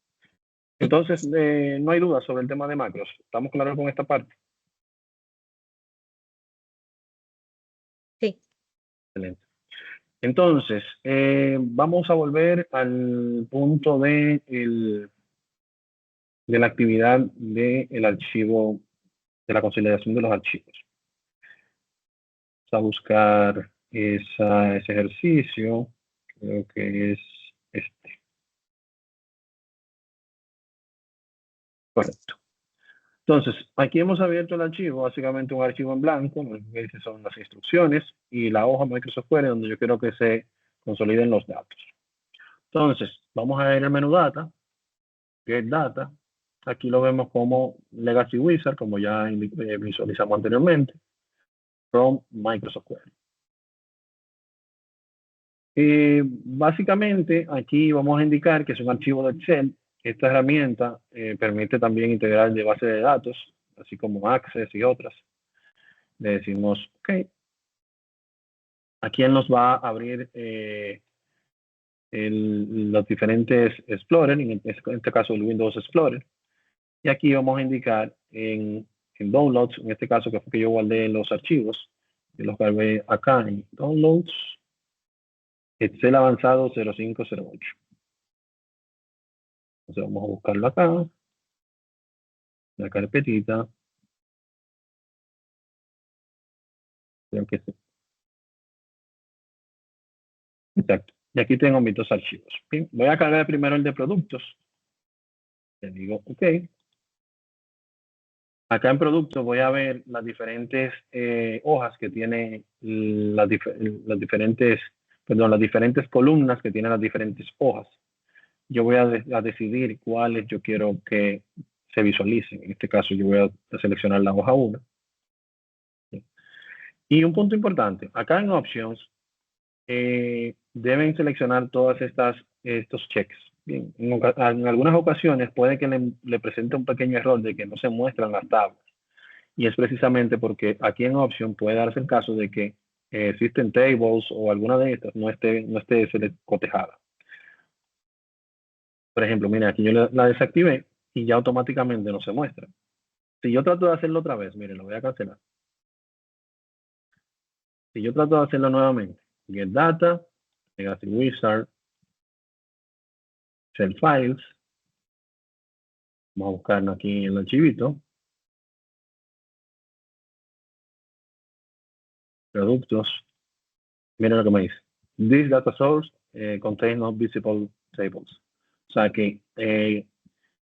[SPEAKER 2] Entonces, no hay duda sobre el tema de macros. ¿Estamos claros con esta parte?
[SPEAKER 7] Sí.
[SPEAKER 2] Excelente. Entonces, vamos a volver al punto de la actividad del archivo, de la consolidación de los archivos. Vamos a buscar ese ejercicio, creo que es este. Correcto. Entonces, aquí hemos abierto el archivo, básicamente un archivo en blanco, lo que dice son las instrucciones y la hoja Microsoft Query donde yo quiero que se consoliden los datos. Entonces, vamos a ir al menú Data, Get Data. Aquí lo vemos como Legacy Wizard, como ya visualizamos anteriormente, from Microsoft Query. Básicamente, aquí vamos a indicar que es un archivo de Excel. Esta herramienta permite también integrar de base de datos, así como Access y otras. Le decimos OK. Aquí él nos va a abrir los diferentes Explorer, en este caso el Windows Explorer. Y aquí vamos a indicar en Downloads, en este caso que fue que yo guardé los archivos. Yo los guardé acá en Downloads. Excel avanzado 0508. Entonces vamos a buscarlo acá. La carpetita. Creo que sí. Exacto. Y aquí tengo mis dos archivos. Bien, voy a cargar primero el de productos. Le digo OK. Acá en productos voy a ver las diferentes hojas que tiene las diferentes columnas que tienen las diferentes hojas. Yo voy a decidir cuáles yo quiero que se visualicen. En este caso yo voy a seleccionar la hoja 1. Y un punto importante, acá en Options deben seleccionar todas estos checks. Bien, en algunas ocasiones puede que le presente un pequeño error de que no se muestran las tablas. Y es precisamente porque aquí en Option puede darse el caso de que existen tables o alguna de estas no esté cotejada. Por ejemplo, mire, aquí yo la desactivé y ya automáticamente no se muestra. Si yo trato de hacerlo otra vez, miren, lo voy a cancelar. Si yo trato de hacerlo nuevamente, Get Data, Legacy Wizard, Shell Files. Vamos a buscarlo aquí en el archivito. Productos. Miren lo que me dice. This data source contains no visible tables. O sea que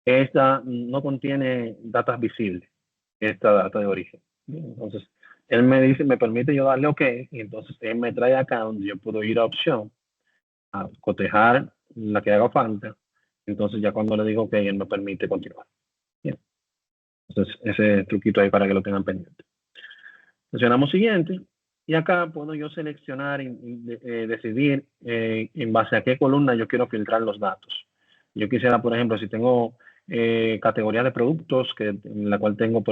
[SPEAKER 2] esta no contiene datos visibles, esta data de origen. Entonces, él me dice, me permite yo darle OK, y entonces él me trae acá donde yo puedo ir a opción, a cotejar la que haga falta. Entonces, ya cuando le digo OK, él me permite continuar. Bien. Entonces, ese truquito ahí para que lo tengan pendiente. Seleccionamos siguiente, y acá puedo yo seleccionar y decidir en base a qué columna yo quiero filtrar los datos. Yo quisiera, por ejemplo, si tengo categoría de productos, en la cual tengo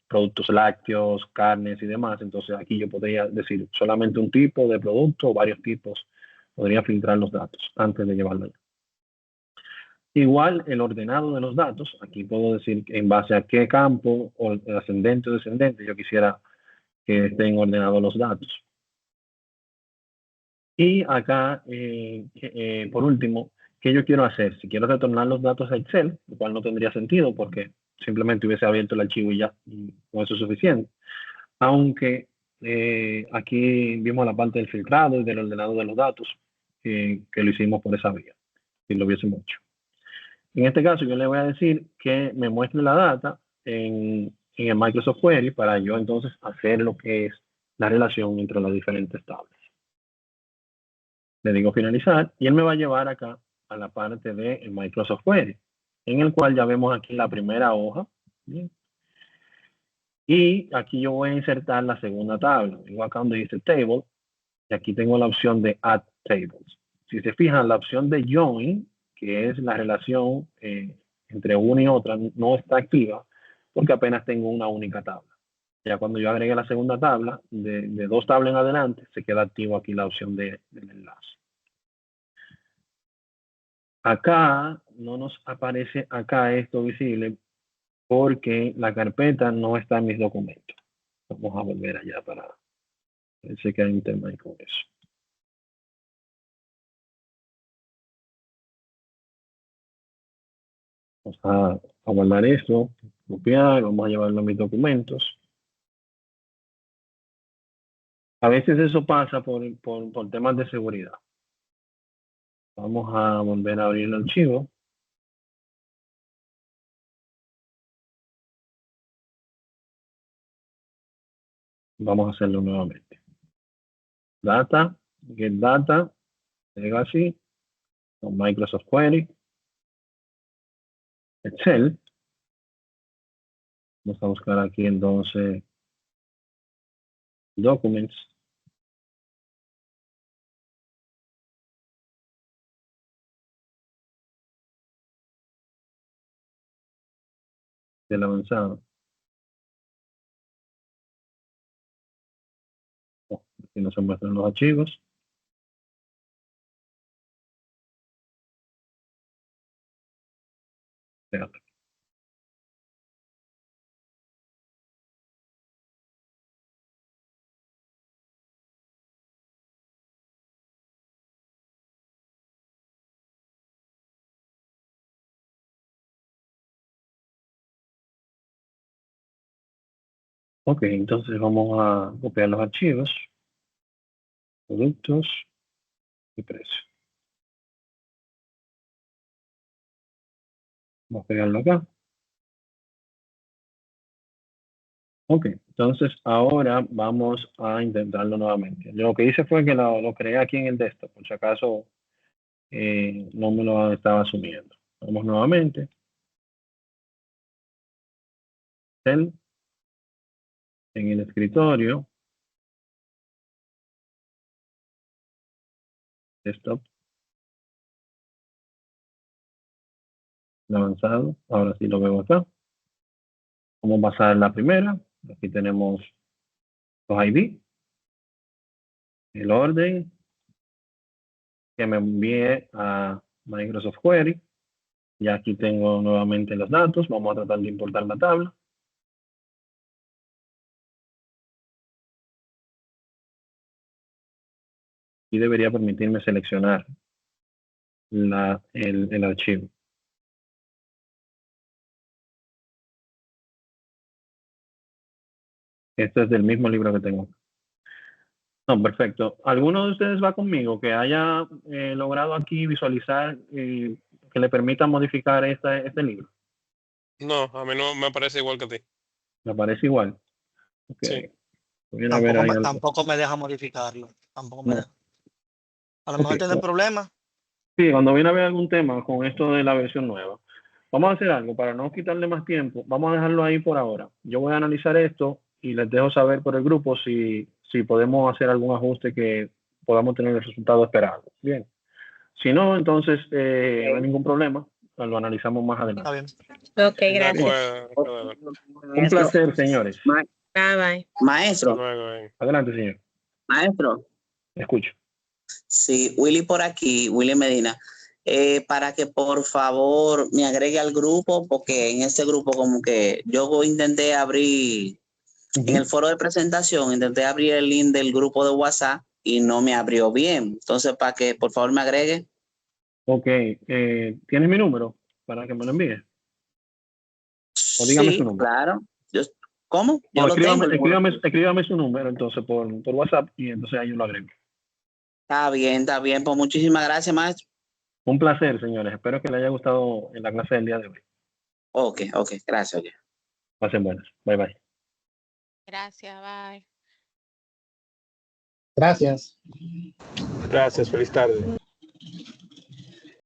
[SPEAKER 2] productos lácteos, carnes y demás, entonces aquí yo podría decir solamente un tipo de producto o varios tipos, podría filtrar los datos antes de llevarlo allá. Igual el ordenado de los datos, aquí puedo decir en base a qué campo, o ascendente o descendente, yo quisiera que estén ordenados los datos. Y acá, por último, ¿qué yo quiero hacer? Si quiero retornar los datos a Excel, lo cual no tendría sentido porque simplemente hubiese abierto el archivo y ya, y con eso es suficiente. Aunque aquí vimos la parte del filtrado y del ordenado de los datos, que lo hicimos por esa vía, si lo hubiésemos hecho. En este caso, yo le voy a decir que me muestre la data en el Microsoft Query para yo entonces hacer lo que es la relación entre las diferentes tablas. Le digo finalizar y él me va a llevar acá a la parte de Microsoft Query, en el cual ya vemos aquí la primera hoja. Bien. Y aquí yo voy a insertar la segunda tabla. Digo acá donde dice Table, y aquí tengo la opción de Add Tables. Si se fijan, la opción de Join, que es la relación entre una y otra, no está activa porque apenas tengo una única tabla. Ya cuando yo agregue la segunda tabla, de dos tablas en adelante, se queda activo aquí la opción del enlace. Acá no nos aparece acá esto visible porque la carpeta no está en mis documentos. Vamos a volver allá para ver si hay un tema ahí con eso. Vamos a guardar esto, copiar, vamos a llevarlo a mis documentos. A veces eso pasa por temas de seguridad. Vamos a volver a abrir el archivo. Vamos a hacerlo nuevamente. Data, get data, legacy, con Microsoft Query, Excel. Vamos a buscar aquí entonces Documents. Del avanzado. Aquí no se muestran los archivos. Espérate. Ok, entonces vamos a copiar los archivos, productos y precio. Vamos a pegarlo acá. Ok, entonces ahora vamos a intentarlo nuevamente. Lo que hice fue que lo creé aquí en el desktop, por si acaso no me lo estaba asumiendo. Vamos nuevamente. En el escritorio. Desktop. Avanzado. Ahora sí lo veo acá. Vamos a pasar la primera. Aquí tenemos los ID. El orden que me envié a Microsoft Query. Ya aquí tengo nuevamente los datos. Vamos a tratar de importar la tabla. Y debería permitirme seleccionar el archivo. Este es del mismo libro que tengo. No, perfecto. ¿Alguno de ustedes va conmigo que haya logrado aquí visualizar que le permita modificar este libro?
[SPEAKER 3] No, a mí no me parece igual que a ti.
[SPEAKER 2] ¿Me parece igual? Ok.
[SPEAKER 3] Sí.
[SPEAKER 2] Voy a ver ahí algo.
[SPEAKER 5] Tampoco me deja modificarlo. Tampoco me
[SPEAKER 2] No.
[SPEAKER 5] deja. A lo mejor
[SPEAKER 2] Ok.
[SPEAKER 5] tiene problemas.
[SPEAKER 2] Sí, cuando viene a haber algún tema con esto de la versión nueva, vamos a hacer algo para no quitarle más tiempo. Vamos a dejarlo ahí por ahora. Yo voy a analizar esto y les dejo saber por el grupo si podemos hacer algún ajuste que podamos tener el resultado esperado. Bien. Si no, entonces no hay ningún problema. Lo analizamos más
[SPEAKER 5] Está
[SPEAKER 2] adelante.
[SPEAKER 5] bien.
[SPEAKER 7] Ok,
[SPEAKER 3] De
[SPEAKER 7] gracias.
[SPEAKER 3] acuerdo.
[SPEAKER 2] Un placer, señores.
[SPEAKER 7] Bye bye.
[SPEAKER 3] Hasta
[SPEAKER 9] Maestro,
[SPEAKER 3] luego.
[SPEAKER 2] Adelante, señor.
[SPEAKER 9] maestro.
[SPEAKER 2] Escucho.
[SPEAKER 9] Sí, Willy por aquí, Willy Medina. Para que por favor me agregue al grupo, porque en ese grupo como que yo intenté abrir, en el foro de presentación, intenté abrir el link del grupo de WhatsApp y no me abrió bien. Entonces, para que por favor me agregue.
[SPEAKER 2] Ok. ¿Tienes mi número para que me lo envíe? O dígame su número.
[SPEAKER 9] Claro. ¿Cómo? Yo
[SPEAKER 2] O
[SPEAKER 9] lo tengo.
[SPEAKER 2] escríbame su número entonces por WhatsApp y entonces ahí yo lo agrego.
[SPEAKER 9] Está bien. Pues muchísimas gracias, maestro.
[SPEAKER 2] Un placer, señores. Espero que les haya gustado en la clase del día de hoy.
[SPEAKER 9] Ok, gracias. Okay.
[SPEAKER 2] Pasen buenas. Bye, bye.
[SPEAKER 8] Gracias, bye.
[SPEAKER 10] Gracias.
[SPEAKER 6] Gracias, feliz tarde.